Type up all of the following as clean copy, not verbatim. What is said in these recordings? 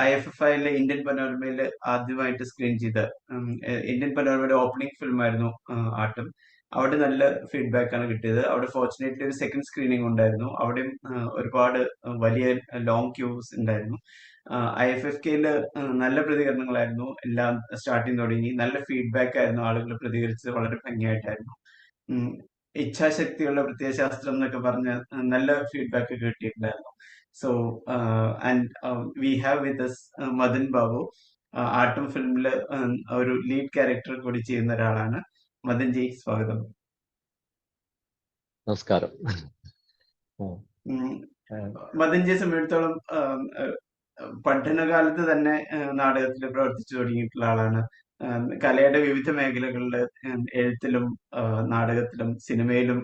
IFFIയിലെ Indian പനോരമയിൽ ആദ്യമായിട്ട് screen ചെയ്ത Indian പനോരമയുടെ opening film ആയിരുന്നു ആട്ടം. അവിടെ നല്ല ഫീഡ്ബാക്ക് ആണ് കിട്ടിയത്. അവിടെ ഫോർച്ചുനേറ്റ്ലി ഒരു സെക്കൻഡ് സ്ക്രീനിങ് ഉണ്ടായിരുന്നു. അവിടെയും ഒരുപാട് വലിയ ലോങ് ക്യൂസ് ഉണ്ടായിരുന്നു. IFFKയില് നല്ല പ്രതികരണങ്ങളായിരുന്നു. എല്ലാം സ്റ്റാർട്ടിങ് തുടങ്ങി നല്ല ഫീഡ്ബാക്ക് ആയിരുന്നു. ആളുകൾ പ്രതികരിച്ചത് വളരെ ഭംഗിയായിട്ടായിരുന്നു. ഇച്ഛാശക്തിയുള്ള പ്രത്യയശാസ്ത്രം എന്നൊക്കെ പറഞ്ഞ് നല്ല ഫീഡ്ബാക്ക് കിട്ടിയിട്ടുണ്ടായിരുന്നു. സോ ആൻഡ് വി ഹാവ് വിത്ത് മദൻ ബാബു. ആട്ടം ഫിലിമില് ഒരു ലീഡ് ക്യാരക്ടർ കൂടി ചെയ്യുന്ന ഒരാളാണ്. മദൻ ജി, സ്വാഗതം. നമസ്കാരം. മദൻ ജിയെ സംബന്ധിച്ചിടത്തോളം പഠനകാലത്ത് തന്നെ നാടകത്തിൽ പ്രവർത്തിച്ചു തുടങ്ങിയിട്ടുള്ള ആളാണ്. കലയുടെ വിവിധ മേഖലകളിൽ എഴുത്തിലും നാടകത്തിലും സിനിമയിലും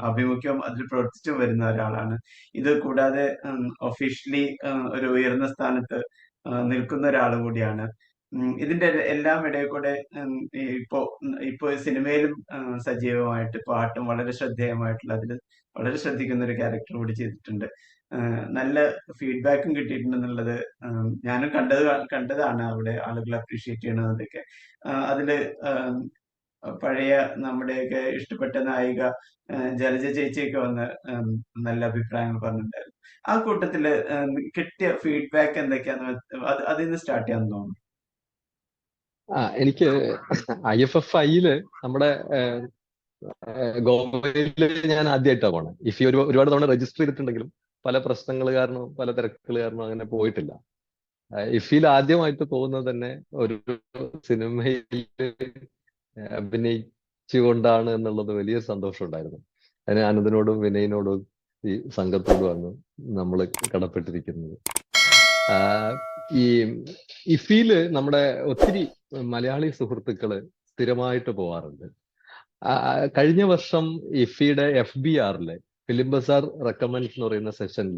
ആഭിമുഖ്യം അതിൽ പ്രവർത്തിച്ചു വരുന്ന ഒരാളാണ്. ഇത് കൂടാതെ ഒഫീഷ്യലി ഒരു ഉയർന്ന സ്ഥാനത്ത് നിൽക്കുന്ന ഒരാൾ കൂടിയാണ്. ഇതിന്റെ എല്ലാം ഇടയിൽ കൂടെ ഇപ്പോ സിനിമയിലും സജീവമായിട്ട് പാട്ടും വളരെ ശ്രദ്ധേയമായിട്ടുള്ള അതിൽ വളരെ ശ്രദ്ധിക്കുന്ന ഒരു ക്യാരക്ടർ കൂടി ചെയ്തിട്ടുണ്ട്. നല്ല ഫീഡ്ബാക്കും കിട്ടിയിട്ടുണ്ടെന്നുള്ളത് ഞാനും കണ്ടതാണ്. അവിടെ ആളുകൾ അപ്രീഷിയേറ്റ് ചെയ്യണതൊക്കെ. അതില് പഴയ നമ്മുടെയൊക്കെ ഇഷ്ടപ്പെട്ട നായിക ജലജ ചേച്ചിയൊക്കെ വന്ന് നല്ല അഭിപ്രായങ്ങൾ പറഞ്ഞിട്ടുണ്ടായിരുന്നു. ആ കൂട്ടത്തില് കിട്ടിയ ഫീഡ്ബാക്ക് എന്തൊക്കെയാന്ന് അതിൽ നിന്ന് സ്റ്റാർട്ട് ചെയ്യാന്ന് തോന്നുന്നു. എനിക്ക് IFFIയില് നമ്മുടെ ഗോവയില് ഞാൻ ആദ്യമായിട്ടാണ് പോണത്. ഇഫി ഒരുപാട് തവണ രജിസ്റ്റർ ചെയ്തിട്ടുണ്ടെങ്കിലും പല പ്രശ്നങ്ങൾ കാരണവും പല തിരക്കുകൾ കാരണവും അങ്ങനെ പോയിട്ടില്ല. ഇഫിയിൽ ആദ്യമായിട്ട് പോകുന്നത് തന്നെ ഒരു സിനിമയിൽ അഭിനയിച്ചുകൊണ്ടാണ് എന്നുള്ളത് വലിയ സന്തോഷം ഉണ്ടായിരുന്നു. അതിന് ആനന്ദിനോടും വിനയനോടും ഈ സംഘത്തോടുമാണ് നമ്മൾ കടപ്പെട്ടിരിക്കുന്നത്. ഈ ഇഫിയില് നമ്മുടെ ഒത്തിരി മലയാളി സുഹൃത്തുക്കള് സ്ഥിരമായിട്ട് പോവാറുണ്ട്. കഴിഞ്ഞ വർഷം ഇഫിയുടെ FBRല് ഫിലിം ബസാർ റെക്കമെൻഡ്സ് എന്ന് പറയുന്ന സെഷനിൽ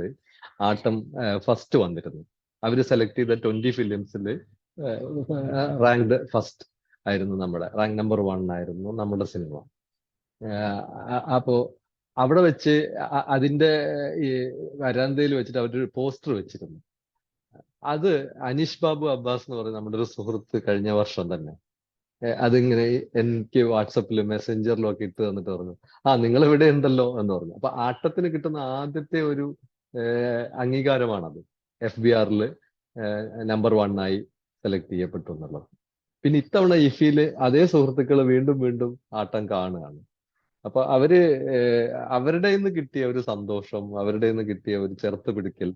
ആട്ടം ഫസ്റ്റ് വന്നിരുന്നു. അവര് സെലക്ട് ചെയ്ത 20 ഫിലിംസിൽ റാങ്ക്ഡ് ഫസ്റ്റ് ആയിരുന്നു. നമ്മുടെ റാങ്ക് നമ്പർ 1 ആയിരുന്നു നമ്മുടെ സിനിമ. അപ്പോ അവിടെ വെച്ച് അതിന്റെ ഈ വരാന്തയിൽ വെച്ചിട്ട് അവരൊരു പോസ്റ്റർ വെച്ചിരുന്നു. അത് അനീഷ് ബാബു അബ്ബാസ് എന്ന് പറയുന്ന നമ്മുടെ ഒരു സുഹൃത്ത് കഴിഞ്ഞ വർഷം തന്നെ അതിങ്ങനെ എനിക്ക് വാട്സപ്പിലും മെസ്സഞ്ചറിലും ഒക്കെ ഇട്ട് തന്നിട്ട് പറഞ്ഞു, നിങ്ങൾ ഇവിടെ ഉണ്ടല്ലോ എന്ന് പറഞ്ഞു. അപ്പൊ ആട്ടത്തിന് കിട്ടുന്ന ആദ്യത്തെ ഒരു അംഗീകാരമാണത്. FBRല് നമ്പർ 1 ആയി സെലക്ട് ചെയ്യപ്പെട്ടു എന്നുള്ളത്. പിന്നെ ഇത്തവണ ഇഫിയില് അതേ സുഹൃത്തുക്കൾ വീണ്ടും വീണ്ടും ആട്ടം കാണുകയാണ്. അപ്പൊ അവരുടെ നിന്ന് കിട്ടിയ ഒരു സന്തോഷം, അവരുടെ നിന്ന് കിട്ടിയ ഒരു ചേർത്ത് പിടിക്കൽ,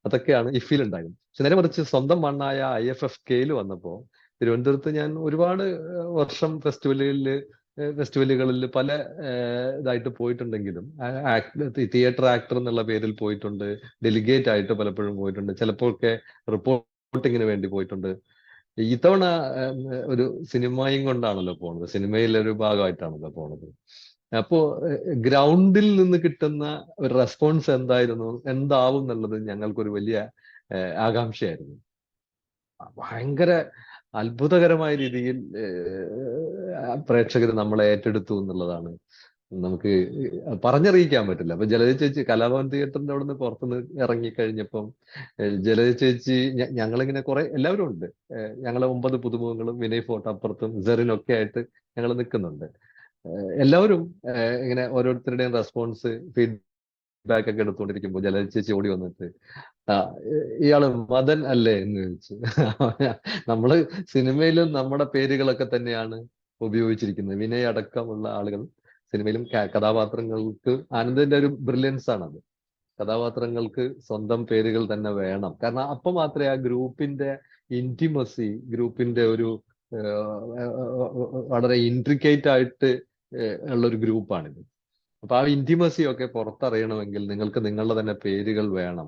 അതൊക്കെയാണ് ഇഫിയിൽ ഉണ്ടായിരുന്നത്. പക്ഷെ നേരെ മറിച്ച് സ്വന്തം മണ്ണായ IFFKയിൽ വന്നപ്പോ തിരുവനന്തപുരത്ത് ഞാൻ ഒരുപാട് വർഷം ഫെസ്റ്റിവലുകളിൽ പല ഇതായിട്ട് പോയിട്ടുണ്ടെങ്കിലും തിയേറ്റർ ആക്ടർ എന്നുള്ള പേരിൽ പോയിട്ടുണ്ട്, ഡെലിഗേറ്റ് ആയിട്ട് പലപ്പോഴും പോയിട്ടുണ്ട്, ചിലപ്പോഴൊക്കെ റിപ്പോർട്ടിങ്ങിന് വേണ്ടി പോയിട്ടുണ്ട്. ഇത്തവണ ഒരു സിനിമയും കൊണ്ടാണല്ലോ പോണത്, സിനിമയിലെ ഒരു ഭാഗമായിട്ടാണല്ലോ പോണത്. അപ്പോ ഗ്രൗണ്ടിൽ നിന്ന് കിട്ടുന്ന ഒരു റെസ്പോൺസ് എന്താവും എന്നുള്ളത് ഞങ്ങൾക്കൊരു വലിയ ആകാംക്ഷയായിരുന്നു. ഭയങ്കര അത്ഭുതകരമായ രീതിയിൽ പ്രേക്ഷകർ നമ്മളെ ഏറ്റെടുത്തു എന്നുള്ളതാണ് നമുക്ക് പറഞ്ഞറിയിക്കാൻ പറ്റില്ല. അപ്പൊ ജലജ ചേച്ചി കലാഭവൻ തിയേറ്ററിന്റെ അവിടെ നിന്ന് പുറത്തുനിന്ന് ഇറങ്ങിക്കഴിഞ്ഞപ്പം ജലജ ചേച്ചി ഞങ്ങളിങ്ങനെ കുറെ എല്ലാവരും ഉണ്ട്. ഞങ്ങളെ 9 പുതുമുഖങ്ങളും വിനയ് ഫോട്ടോപ്പുറത്തും സെറിനൊക്കെ ആയിട്ട് ഞങ്ങൾ നിൽക്കുന്നുണ്ട്. എല്ലാവരും ഇങ്ങനെ ഓരോരുത്തരുടെയും റെസ്പോൺസ് ഫീഡ്ബാക്ക് ഒക്കെ എടുത്തുകൊണ്ടിരിക്കുമ്പോൾ ജലജ ചേച്ചി ഓടി വന്നിട്ട് ഇയാള് മദൻ അല്ലേ എന്ന് ചോദിച്ചു. നമ്മള് സിനിമയിലും നമ്മുടെ പേരുകളൊക്കെ തന്നെയാണ് ഉപയോഗിച്ചിരിക്കുന്നത്. വിനയ് അടക്കമുള്ള ആളുകൾ സിനിമയിലും കഥാപാത്രങ്ങൾക്ക് ആനന്ദിന്റെ ഒരു ബ്രില്യൻസ് ആണത്. കഥാപാത്രങ്ങൾക്ക് സ്വന്തം പേരുകൾ തന്നെ വേണം. കാരണം അപ്പൊ മാത്രമേ ആ ഗ്രൂപ്പിന്റെ ഇന്റിമസി, ഗ്രൂപ്പിന്റെ ഒരു വളരെ ഇൻട്രിക്കേറ്റ് ആയിട്ട് ഉള്ളൊരു ഗ്രൂപ്പാണിത്. അപ്പൊ ആ ഇന്റിമസി ഒക്കെ പുറത്തറിയണമെങ്കിൽ നിങ്ങൾക്ക് നിങ്ങളുടെ തന്നെ പേരുകൾ വേണം.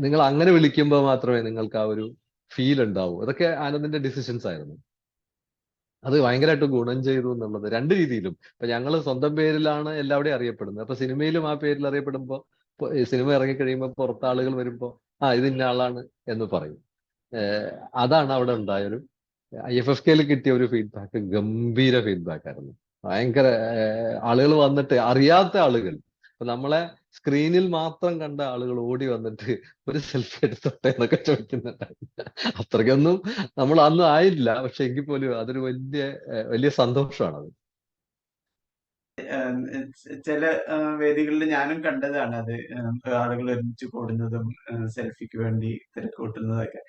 നിങ്ങൾ അങ്ങനെ വിളിക്കുമ്പോൾ മാത്രമേ നിങ്ങൾക്ക് ആ ഒരു ഫീൽ ഉണ്ടാവൂ. അതൊക്കെ ആനന്ദിന്റെ ഡിസിഷൻസ് ആയിരുന്നു. അത് ഭയങ്കരമായിട്ട് ഗുണം ചെയ്തു എന്നുള്ളത് രണ്ട് രീതിയിലും. ഇപ്പൊ ഞങ്ങൾ സ്വന്തം പേരിലാണ് എല്ലാവരുടെയും അറിയപ്പെടുന്നത്. അപ്പൊ സിനിമയിലും ആ പേരിൽ അറിയപ്പെടുമ്പോൾ സിനിമ ഇറങ്ങിക്കഴിയുമ്പോൾ പുറത്താളുകൾ വരുമ്പോൾ ഇത് ഇന്ന ആളാണ് എന്ന് പറയും. അതാണ് അവിടെ ഉണ്ടായൊരു IFFKയിൽ കിട്ടിയ ഒരു ഫീഡ്ബാക്ക്. ഗംഭീര ഫീഡ്ബാക്ക് ആയിരുന്നു. ഭയങ്കര ആളുകൾ വന്നിട്ട് അറിയാത്ത ആളുകൾ, ഇപ്പൊ നമ്മളെ സ്ക്രീനിൽ മാത്രം കണ്ട ആളുകൾ ഓടി വന്നിട്ട് ഒരു സെൽഫി എടുത്തോട്ടെ എന്നൊക്കെ ചോദിക്കുന്നുണ്ടായിരുന്നു. അത്രയ്ക്കൊന്നും നമ്മൾ അന്ന് ആയില്ല, പക്ഷെ എങ്കിൽ പോലും അതൊരു വലിയ സന്തോഷമാണ് അത്. ചില വേദികളിൽ ഞാനും കണ്ടതാണ് അത്. ആളുകൾ ഒരുമിച്ച് കൂടുന്നതും സെൽഫിക്ക് വേണ്ടി തിരക്കൂട്ടുന്നതൊക്കെ.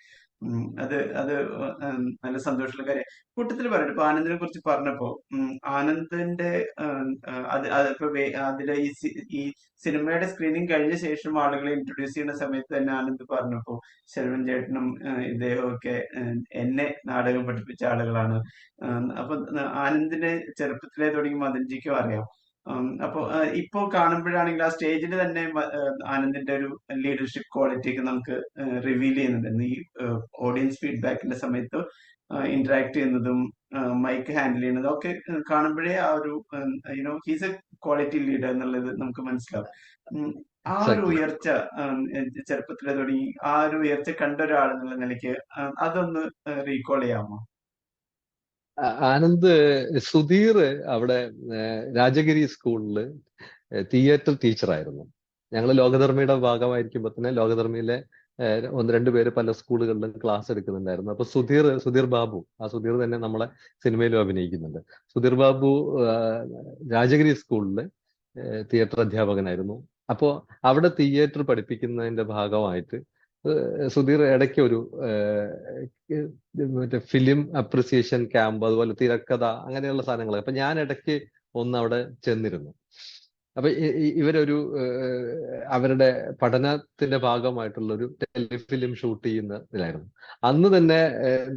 അത് അത് നല്ല സന്തോഷമുള്ള കാര്യം. കൂട്ടത്തിൽ പറയട്ടെ, ഇപ്പൊ ആനന്ദിനെ കുറിച്ച് പറഞ്ഞപ്പോ ആനന്ദിന്റെ അതിപ്പോ അതിലെ ഈ സിനിമയുടെ സ്ക്രീനിങ് കഴിഞ്ഞ ശേഷം ആളുകളെ ഇൻട്രൊഡ്യൂസ് ചെയ്യുന്ന സമയത്ത് തന്നെ ആനന്ദ് പറഞ്ഞപ്പോ ശരവൺ ചേട്ടനും ഇദ്ദേഹമൊക്കെ എന്നെ നാടകം പഠിപ്പിച്ച ആളുകളാണ്. അപ്പൊ ആനന്ദിനെ ചെറുപ്പത്തിലേ തുടങ്ങി മദൻജിക്കും അറിയാം. അപ്പൊ ഇപ്പോ കാണുമ്പോഴാണെങ്കിൽ ആ സ്റ്റേജിൽ തന്നെ ആനന്ദിന്റെ ഒരു ലീഡർഷിപ്പ് ക്വാളിറ്റി ഒക്കെ നമുക്ക് റിവീൽ ചെയ്യുന്നുണ്ട്. ഈ ഓഡിയൻസ് ഫീഡ്ബാക്കിന്റെ സമയത്ത് ഇന്ററാക്ട് ചെയ്യുന്നതും മൈക്ക് ഹാൻഡിൽ ചെയ്യുന്നതും ഒക്കെ കാണുമ്പോഴേ ആ ഒരു ഹീസ് എ ക്വാളിറ്റി ലീഡർ എന്നുള്ളത് നമുക്ക് മനസ്സിലാവും. ആ ഒരു Exactly. ഉയർച്ച ചെറുപ്പത്തിലെ തുടങ്ങി ആ ഒരു ഉയർച്ച കണ്ട ഒരാൾ എന്നുള്ള നിലയ്ക്ക് അതൊന്ന് റീകോൾ ചെയ്യാമോ? ആനന്ദ്, സുധീർ അവിടെ രാജഗിരി സ്കൂളില് തിയേറ്റർ ടീച്ചറായിരുന്നു. ഞങ്ങൾ ലോകധർമ്മിയുടെ ഭാഗമായിരിക്കുമ്പോൾ തന്നെ ലോകധർമ്മിയിലെ ഒന്ന് രണ്ട് പേര് പല സ്കൂളുകളിലും ക്ലാസ് എടുക്കുന്നുണ്ടായിരുന്നു. അപ്പൊ സുധീർ ബാബു, ആ സുധീർ തന്നെ നമ്മളെ സിനിമയിലും അഭിനയിക്കുന്നുണ്ട്. സുധീർ ബാബു രാജഗിരി സ്കൂളില് തിയേറ്റർ അധ്യാപകനായിരുന്നു. അപ്പോ അവിടെ തിയേറ്റർ പഠിപ്പിക്കുന്നതിന്റെ ഭാഗമായിട്ട് സുധീർ ഇടയ്ക്ക് ഒരു മറ്റേ ഫിലിം അപ്രിസിയേഷൻ ക്യാമ്പ്, അതുപോലെ തിരക്കഥ, അങ്ങനെയുള്ള സാധനങ്ങൾ. അപ്പൊ ഞാൻ ഇടയ്ക്ക് ഒന്ന് അവിടെ ചെന്നിരുന്നു. അപ്പൊ ഇവരൊരു അവരുടെ പഠനത്തിന്റെ ഭാഗമായിട്ടുള്ള ഒരു ടെലിഫിലിം ഷൂട്ട് ചെയ്യുന്നതിലായിരുന്നു. അന്ന് തന്നെ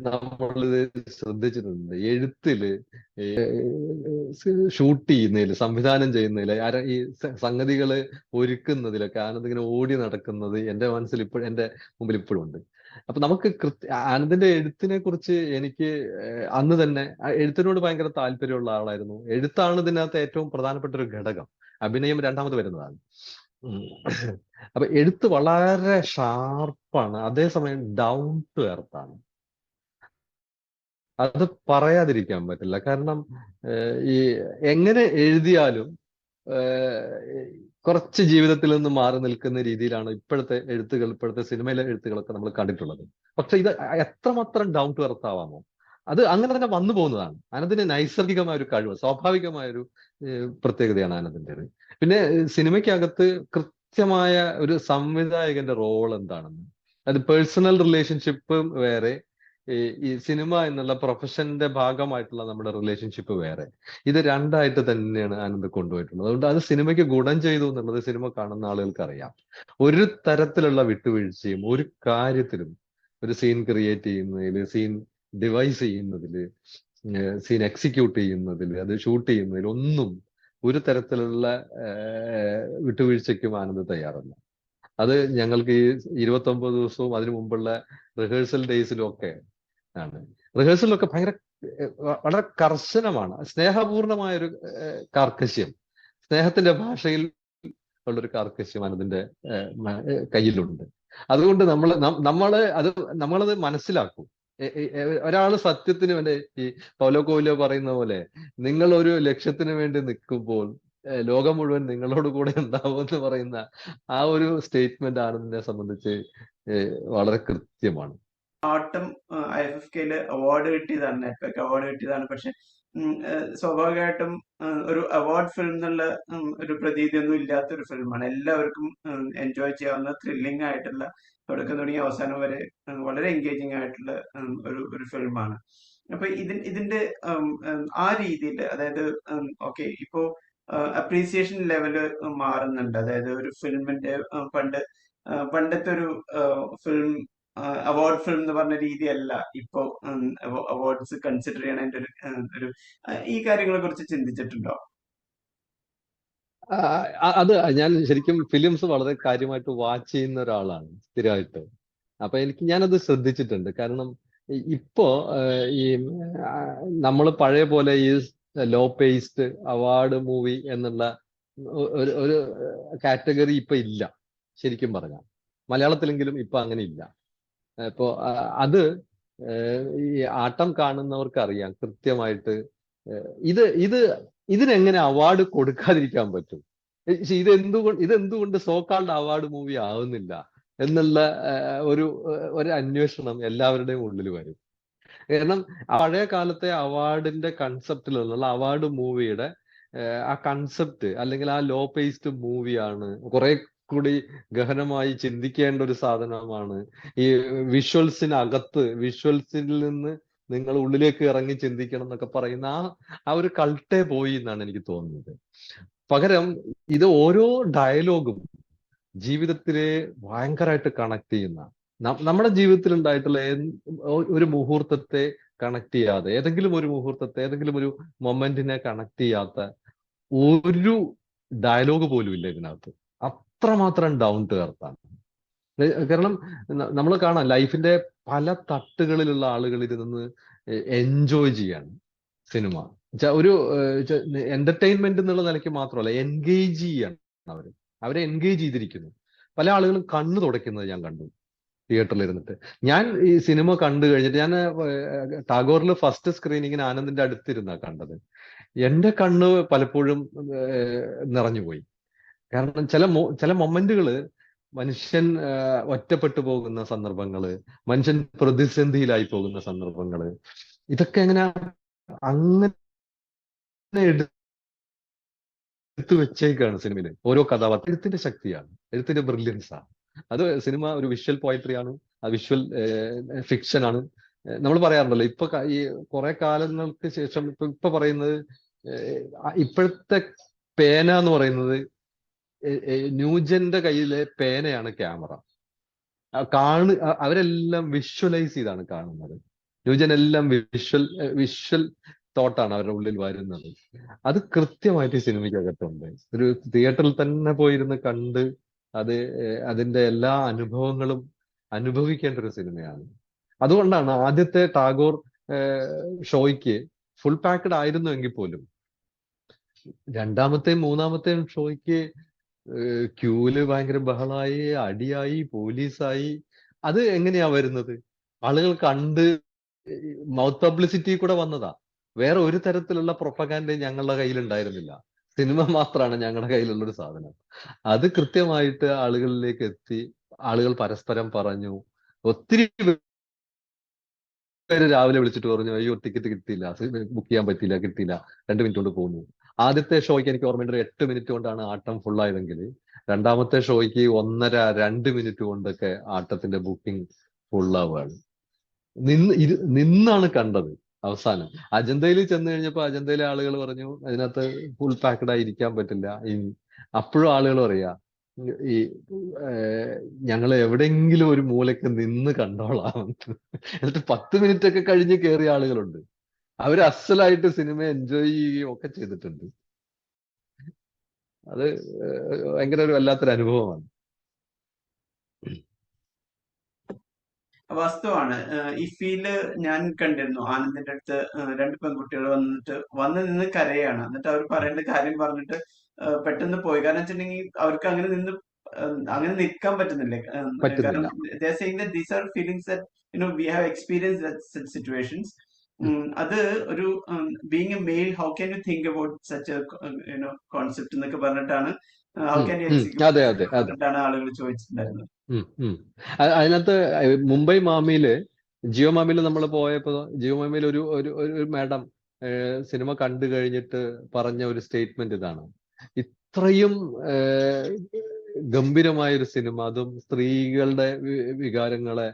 നമ്മളിത് ശ്രദ്ധിച്ചിട്ടുണ്ട്. എഴുത്തില് ഷൂട്ട് ചെയ്യുന്നതിൽ, സംവിധാനം ചെയ്യുന്നതിൽ, ഈ സംഗതികള് ഒരുക്കുന്നതിലൊക്കെ ആനന്ദ് ഇങ്ങനെ ഓടി നടക്കുന്നത് എന്റെ മനസ്സിൽ ഇപ്പോഴും, എന്റെ മുമ്പിൽ ഇപ്പോഴും ഉണ്ട്. അപ്പൊ നമുക്ക് ആനന്ദിന്റെ എഴുത്തിനെ കുറിച്ച് എനിക്ക് അന്ന് തന്നെ എഴുത്തിനോട് ഭയങ്കര താല്പര്യമുള്ള ആളായിരുന്നു. എഴുത്താണ് ഇതിനകത്ത് ഏറ്റവും പ്രധാനപ്പെട്ട ഒരു ഘടകം. അഭിനയം രണ്ടാമത് വരുന്നതാണ്. അപ്പൊ എഴുത്ത് വളരെ ഷാർപ്പാണ്, അതേസമയം ഡൗൺ ടു എർത്ത് ആണ്. അത് പറയാതിരിക്കാൻ പറ്റില്ല. കാരണം ഈ എങ്ങനെ എഴുതിയാലും കുറച്ച് ജീവിതത്തിൽ നിന്ന് മാറി നിൽക്കുന്ന രീതിയിലാണ് ഇപ്പോഴത്തെ എഴുത്തുകൾ, ഇപ്പോഴത്തെ സിനിമയിലെ എഴുത്തുകളൊക്കെ നമ്മൾ കണ്ടിട്ടുള്ളത്. പക്ഷെ ഇത് എത്രമാത്രം ഡൗൺ ടു എർത്ത് ആവാമോ, അത് അങ്ങനെ തന്നെ വന്നു പോകുന്നതാണ്. ആനന്ദിന് നൈസർഗികമായ ഒരു കഴിവ്, സ്വാഭാവികമായ ഒരു പ്രത്യേകതയാണ് ആനന്ദിൻ്റെത്. പിന്നെ സിനിമയ്ക്കകത്ത് കൃത്യമായ ഒരു സംവിധായകന്റെ റോൾ എന്താണെന്ന്, അത് പേഴ്സണൽ റിലേഷൻഷിപ്പും വേറെ, ഈ സിനിമ എന്നുള്ള പ്രൊഫഷന്റെ ഭാഗമായിട്ടുള്ള നമ്മുടെ റിലേഷൻഷിപ്പ് വേറെ, ഇത് രണ്ടായിട്ട് തന്നെയാണ് ആനന്ദ് കൊണ്ടുപോയിട്ടുള്ളത്. അതുകൊണ്ട് അത് സിനിമയ്ക്ക് ഗുണം ചെയ്തു എന്നുള്ളത് സിനിമ കാണുന്ന ആളുകൾക്ക് അറിയാം. ഒരു തരത്തിലുള്ള വിട്ടുവീഴ്ചയും ഒരു കാര്യത്തിലും, ഒരു സീൻ ക്രിയേറ്റ് ചെയ്യുന്നതിൽ, സീൻ ഡിവൈസ് ചെയ്യുന്നതിൽ, സീൻ എക്സിക്യൂട്ട് ചെയ്യുന്നതിൽ, അത് ഷൂട്ട് ചെയ്യുന്നതിൽ ഒന്നും ഒരു തരത്തിലുള്ള വിട്ടുവീഴ്ചയ്ക്കും ആനന്ദ് തയ്യാറല്ല. അത് ഞങ്ങൾക്ക് ഈ 29 ദിവസവും അതിനു മുമ്പുള്ള റിഹേഴ്സൽ ഡേയ്സിലും ഒക്കെ ആണ്. റിഹേഴ്സലിലൊക്കെ വളരെ കർശനമാണ്. സ്നേഹപൂർണമായ ഒരു കാർക്കശ്യം, സ്നേഹത്തിന്റെ ഭാഷയിൽ ഉള്ളൊരു കാർക്കശ്യം അതിന്റെ കയ്യിലുണ്ട്. അതുകൊണ്ട് നമ്മളത് മനസ്സിലാക്കും. ഒരാള് സത്യത്തിന് വേണ്ടി, ഈ പൗലോ കൊയ്ലോ പറയുന്ന പോലെ, നിങ്ങൾ ഒരു ലക്ഷ്യത്തിന് വേണ്ടി നിൽക്കുമ്പോൾ ലോകം മുഴുവൻ നിങ്ങളോട് കൂടെ ഉണ്ടാവും എന്ന് പറയുന്ന ആ ഒരു സ്റ്റേറ്റ്മെന്റ് ആനന്ദിനെ സംബന്ധിച്ച് വളരെ കൃത്യമാണ്. ആട്ടം IFFKയില് അവാർഡ് കിട്ടിയതാണ്, നെറ്റ്വർക്ക് അവാർഡ് കിട്ടിയതാണ്. പക്ഷെ സ്വാഭാവികമായിട്ടും ഒരു അവാർഡ് ഫിലിം എന്നുള്ള ഒരു പ്രതീതിയൊന്നും ഇല്ലാത്തൊരു ഫിലിമാണ്. എല്ലാവർക്കും എൻജോയ് ചെയ്യാവുന്ന ത്രില്ലിംഗ് ആയിട്ടുള്ള, തുടക്കം തുടങ്ങി അവസാനം വരെ വളരെ എൻഗേജിങ് ആയിട്ടുള്ള ഒരു ഫിലിമാണ്. അപ്പൊ ഇതിന്റെ ആ രീതിയിൽ, അതായത് ഓക്കെ, ഇപ്പോ അപ്രീസിയേഷൻ ലെവല് മാറുന്നുണ്ട്. അതായത് ഒരു ഫിലിമിന്റെ പണ്ടത്തെ ഒരു ഫിലിം അവാർഡ് ഫിലിം എന്ന് പറഞ്ഞ രീതിയല്ല ഇപ്പോ അവാർഡ്സ് കൺസിഡർ ചെയ്യണതിന്റെ ഒരു ഈ കാര്യങ്ങളെ കുറിച്ച് ചിന്തിച്ചിട്ടുണ്ടോ? അത് ഞാൻ ശരിക്കും ഫിലിംസ് വളരെ കാര്യമായിട്ട് വാച്ച് ചെയ്യുന്ന ഒരാളാണ് സ്ഥിരമായിട്ട്. അപ്പൊ ഞാനത് ശ്രദ്ധിച്ചിട്ടുണ്ട്. കാരണം ഇപ്പോ ഈ നമ്മൾ പഴയ പോലെ ഈ ലോ പേസ്ഡ് അവാർഡ് മൂവി എന്നുള്ള ഒരു കാറ്റഗറി ഇപ്പൊ ഇല്ല. ശരിക്കും പറഞ്ഞാൽ മലയാളത്തിലെങ്കിലും ഇപ്പൊ അങ്ങനെ ഇല്ല. ഇപ്പോ അത് ഈ ആട്ടം കാണുന്നവർക്ക് അറിയാം കൃത്യമായിട്ട്. ഇതിനെങ്ങനെ അവാർഡ് കൊടുക്കാതിരിക്കാൻ പറ്റും? ഇതെന്തുകൊണ്ട് സോ കാൾഡ് അവാർഡ് മൂവി ആവുന്നില്ല എന്നുള്ള ഒരു ഒരു അന്വേഷണം എല്ലാവരുടെയും ഉള്ളിൽ വരും. കാരണം പഴയ കാലത്തെ അവാർഡിന്റെ കൺസെപ്റ്റിലുള്ള അവാർഡ് മൂവിയുടെ ആ കൺസെപ്റ്റ് അല്ലെങ്കിൽ ആ ലോ പേസ്ഡ് മൂവിയാണ് കുറെ കൂടി ഗഹനമായി ചിന്തിക്കേണ്ട ഒരു സാധനമാണ്. ഈ വിഷ്വൽസിൽ നിന്ന് നിങ്ങൾ ഉള്ളിലേക്ക് ഇറങ്ങി ചിന്തിക്കണം എന്നൊക്കെ പറയുന്ന ആ ഒരു കൾട്ടേ പോയി എന്നാണ് എനിക്ക് തോന്നുന്നത്. പകരം ഇത് ഓരോ ഡയലോഗും ജീവിതത്തിലെ ഭയങ്കരമായിട്ട് കണക്ട് ചെയ്യുന്ന, നമ്മുടെ ജീവിതത്തിൽ ഉണ്ടായിട്ടുള്ള ഒരു മുഹൂർത്തത്തെ കണക്ട് ചെയ്യാതെ, ഏതെങ്കിലും ഒരു മുഹൂർത്തത്തെ, ഏതെങ്കിലും ഒരു മൊമെന്റിനെ കണക്ട് ചെയ്യാത്ത ഒരു ഡയലോഗ് പോലും ഇല്ല ഇതിനകത്ത്. അത്രമാത്രം ഡൗൺ ടു എർത്ത് ആണ്. കാരണം നമ്മൾ കാണാം ലൈഫിന്റെ പല തട്ടുകളിലുള്ള ആളുകൾ ഇരുന്ന് എൻജോയ് ചെയ്യാണ് സിനിമ. ഒരു എന്റർടൈൻമെന്റ് എന്നുള്ള നിലയ്ക്ക് മാത്രമല്ല, എൻഗേജ് ചെയ്യാണ് അവരെ എൻഗേജ് ചെയ്തിരിക്കുന്നു. പല ആളുകളും കണ്ണ് തുടയ്ക്കുന്നത് ഞാൻ കണ്ടു തിയേറ്ററിൽ ഇരുന്നിട്ട്. ഞാൻ ഈ സിനിമ കണ്ടു കഴിഞ്ഞിട്ട്, ഞാൻ ടാഗോറിൽ ഫസ്റ്റ് സ്ക്രീനിങ്ങിന് ആനന്ദിന്റെ അടുത്തിരുന്നാ കണ്ടത്. എന്റെ കണ്ണ് പലപ്പോഴും നിറഞ്ഞുപോയി. കാരണം ചില മൊമെന്റുകള് മനുഷ്യൻ ഒറ്റപ്പെട്ടു പോകുന്ന സന്ദർഭങ്ങള്, മനുഷ്യൻ പ്രതിസന്ധിയിലായി പോകുന്ന സന്ദർഭങ്ങള്, ഇതൊക്കെ അങ്ങനെ എടുത്തു വെച്ചേക്കാണ് സിനിമയില്. ഓരോ കഥാപാത്രം എഴുത്തിന്റെ ശക്തിയാണ്, എഴുത്തിന്റെ ബ്രില്യൻസാണ്. അത് സിനിമ ഒരു വിഷ്വൽ പോയട്രി ആണ്, ആ വിഷ്വൽ ഫിക്ഷൻ ആണ്. നമ്മൾ പറയാറുണ്ടല്ലോ ഇപ്പൊ ഈ കുറെ കാലങ്ങൾക്ക് ശേഷം ഇപ്പൊ പറയുന്നത്, ഇപ്പോഴത്തെ പേന എന്ന് പറയുന്നത് ന്യൂജന്റെ കയ്യിലെ പേനയാണ് ക്യാമറ. അവരെല്ലാം വിഷ്വലൈസ് ചെയ്താണ് കാണുന്നത്. ന്യൂജൻ എല്ലാം വിഷ്വൽ തോട്ടാണ് അവരുടെ ഉള്ളിൽ വരുന്നത്. അത് കൃത്യമായിട്ട് ഈ സിനിമയ്ക്കകത്തുണ്ട്. ഒരു തിയേറ്ററിൽ തന്നെ പോയിരുന്ന് കണ്ട് അതിന്റെ എല്ലാ അനുഭവങ്ങളും അനുഭവിക്കേണ്ട ഒരു സിനിമയാണ്. അതുകൊണ്ടാണ് ആദ്യത്തെ ടാഗോർ ഷോയ്ക്ക് ഫുൾ പാക്ഡ് ആയിരുന്നു എങ്കിൽ പോലും രണ്ടാമത്തെയും മൂന്നാമത്തെയും ഷോയ്ക്ക് ക്യൂല് ഭയങ്കര ബഹളായി, അടിയായി, പോലീസായി. അത് എങ്ങനെയാ വരുന്നത്? ആളുകൾ കണ്ട് മൗത്ത് പബ്ലിസിറ്റി കൂടെ വന്നതാ. വേറെ ഒരു തരത്തിലുള്ള പ്രൊപ്പഗാൻഡ ഞങ്ങളുടെ കയ്യിലുണ്ടായിരുന്നില്ല. സിനിമ മാത്രമാണ് ഞങ്ങളുടെ കയ്യിലുള്ള ഒരു സാധനം. അത് കൃത്യമായിട്ട് ആളുകളിലേക്ക് എത്തി. ആളുകൾ പരസ്പരം പറഞ്ഞു. ഒത്തിരി പേര് രാവിലെ വിളിച്ചിട്ട് പറഞ്ഞു, അയ്യോ ടിക്കറ്റ് കിട്ടിയില്ല, ബുക്ക് ചെയ്യാൻ പറ്റിയില്ല, കിട്ടിയില്ല, 2 മിനിറ്റ് കൊണ്ട് പോകുന്നു. ആദ്യത്തെ ഷോയ്ക്ക് എനിക്ക് ഓർമ്മയുണ്ട് 8 മിനിറ്റ് കൊണ്ടാണ് ആട്ടം ഫുള്ളായതെങ്കിൽ രണ്ടാമത്തെ ഷോയ്ക്ക് 1.5-2 മിനിറ്റ് കൊണ്ടൊക്കെ ആട്ടത്തിന്റെ ബുക്കിംഗ് ഫുള്ളാവുകയാണ്. നിന്നാണ് കണ്ടത്. അവസാനം അജന്തയിൽ ചെന്ന് കഴിഞ്ഞപ്പോ അജന്തയിലെ ആളുകൾ പറഞ്ഞു അതിനകത്ത് ഫുൾ പാക്ഡ് ആയിരിക്കാൻ പറ്റില്ല ഇനി. അപ്പോഴും ആളുകൾ പറയാ, ഈ ഞങ്ങൾ എവിടെയെങ്കിലും ഒരു മൂലയ്ക്ക് നിന്ന് കണ്ടോളാം. എന്നിട്ട് 10 മിനിറ്റ് ഒക്കെ കഴിഞ്ഞ് കയറിയ ആളുകളുണ്ട്. അവര് അസലായിട്ട് സിനിമ എൻജോയ് ചെയ്യുകയും ഒക്കെ ചെയ്തിട്ടുണ്ട്. അത് ഭയങ്കര ഒരു വല്ലാത്തൊരു അനുഭവമാണ്. വസ്തുവാണ്. ഈ ഫീല് ഞാൻ കണ്ടിരുന്നു. ആനന്ദിന്റെ അടുത്ത് 2 പെൺകുട്ടികൾ വന്ന് നിന്ന് കരയാണ്. എന്നിട്ട് അവർ പറയേണ്ട കാര്യം പറഞ്ഞിട്ട് പെട്ടെന്ന് പോയി. കാരണം വെച്ചിട്ടുണ്ടെങ്കിൽ അവർക്ക് അങ്ങനെ നിൽക്കാൻ പറ്റുന്നില്ല. കാരണം they are saying that these are feelings that we have experienced such situations. അത് ഒരു being a male, how can you think about such a concept എന്നൊക്കെ പറഞ്ഞിട്ടാണ്, ഹൗ ക്യാൻ യു എക്സിക്യൂട്ട് പറഞ്ഞിട്ടാണ് ആളുകൾ ചോദിച്ചിട്ടുണ്ടായിരുന്നത്. അതിനകത്ത് ജിയോ മാമിയില് നമ്മൾ പോയപ്പോ ജിയോ മാമിയിൽ ഒരു മാഡം സിനിമ കണ്ടു കഴിഞ്ഞിട്ട് പറഞ്ഞ ഒരു സ്റ്റേറ്റ്മെന്റ് ഇതാണ്: ഇത്രയും ഗംഭീരമായ ഒരു സിനിമ, അതും സ്ത്രീകളുടെ വികാരങ്ങളെ,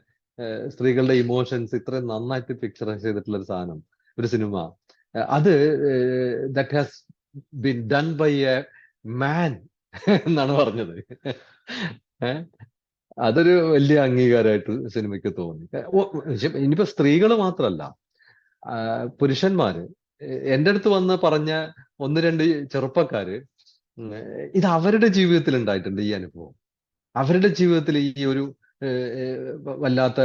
സ്ത്രീകളുടെ ഇമോഷൻസ് ഇത്രയും നന്നായിട്ട് പിക്ചറൈസ് ചെയ്തിട്ടുള്ള ഒരു സാധനം, ഒരു സിനിമ, അത് that has been done by a man എന്നാണ് പറഞ്ഞത്. അതൊരു വലിയ അംഗീകാരമായിട്ട് സിനിമയ്ക്ക് തോന്നി. ഇനിയിപ്പോ സ്ത്രീകൾ മാത്രമല്ല, പുരുഷന്മാര് എൻ്റെ അടുത്ത് വന്ന് പറഞ്ഞ 1-2 ചെറുപ്പക്കാര്, ഇത് അവരുടെ ജീവിതത്തിൽ ഉണ്ടായിട്ടുണ്ട് ഈ അനുഭവം. അവരുടെ ജീവിതത്തിൽ ഈ ഒരു വല്ലാത്ത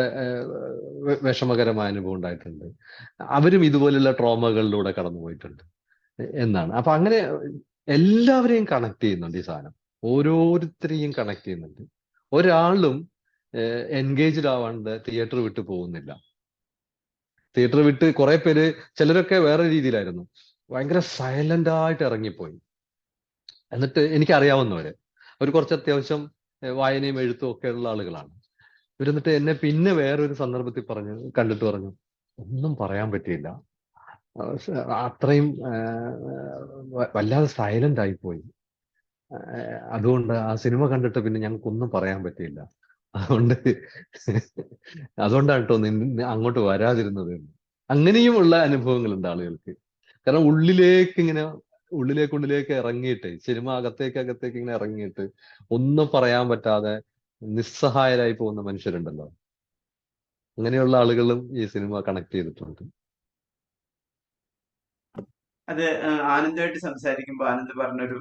വിഷമകരമായ അനുഭവം ഉണ്ടായിട്ടുണ്ട്. അവരും ഇതുപോലുള്ള ട്രോമകളിലൂടെ കടന്നുപോയിട്ടുണ്ട് എന്നാണ്. അപ്പൊ അങ്ങനെ എല്ലാവരെയും കണക്ട് ചെയ്യുന്നുണ്ട് ഈ സാധനം. ഓരോരുത്തരെയും കണക്ട് ചെയ്യുന്നുണ്ട്. ഒരാളും എൻഗേജ്ഡ് ആവാണ്ട് തിയേറ്റർ വിട്ട് പോകുന്നില്ല. തിയേറ്റർ വിട്ട് കുറെ പേര്, ചിലരൊക്കെ വേറെ രീതിയിലായിരുന്നു, ഭയങ്കര സൈലന്റ് ആയിട്ട് ഇറങ്ങിപ്പോയി. എന്നിട്ട് എനിക്കറിയാവുന്നവര് അവർ കുറച്ച് അത്യാവശ്യം വായനയും എഴുത്തും ഒക്കെ ഉള്ള ആളുകളാണ്. ഇവരെന്നിട്ട് എന്നെ പിന്നെ വേറൊരു സന്ദർഭത്തിൽ കണ്ടിട്ട് പറഞ്ഞു, ഒന്നും പറയാൻ പറ്റിയില്ല, അത്രയും വല്ലാതെ സൈലന്റ് ആയിപ്പോയി, അതുകൊണ്ട് ആ സിനിമ കണ്ടിട്ട് പിന്നെ ഞങ്ങൾക്കൊന്നും പറയാൻ പറ്റിയില്ല, അതുകൊണ്ട് അതുകൊണ്ടാണ് കേട്ടോ അങ്ങോട്ട് വരാതിരുന്നത്. അങ്ങനെയുമുള്ള അനുഭവങ്ങളുണ്ട് ആളുകൾക്ക്. കാരണം ഉള്ളിലേക്ക് ഇറങ്ങിയിട്ട്, സിനിമ അകത്തേക്ക് ഇങ്ങനെ ഇറങ്ങിയിട്ട് ഒന്നും പറയാൻ പറ്റാതെ നിസ്സഹായരായി പോകുന്ന മനുഷ്യരുണ്ടല്ലോ. അങ്ങനെയുള്ള ആളുകളും ഈ സിനിമ കണക്ട് ചെയ്തിട്ടുണ്ട്. അത് ആനന്ദമായിട്ട് സംസാരിക്കുമ്പോൾ ആനന്ദ് പറഞ്ഞൊരു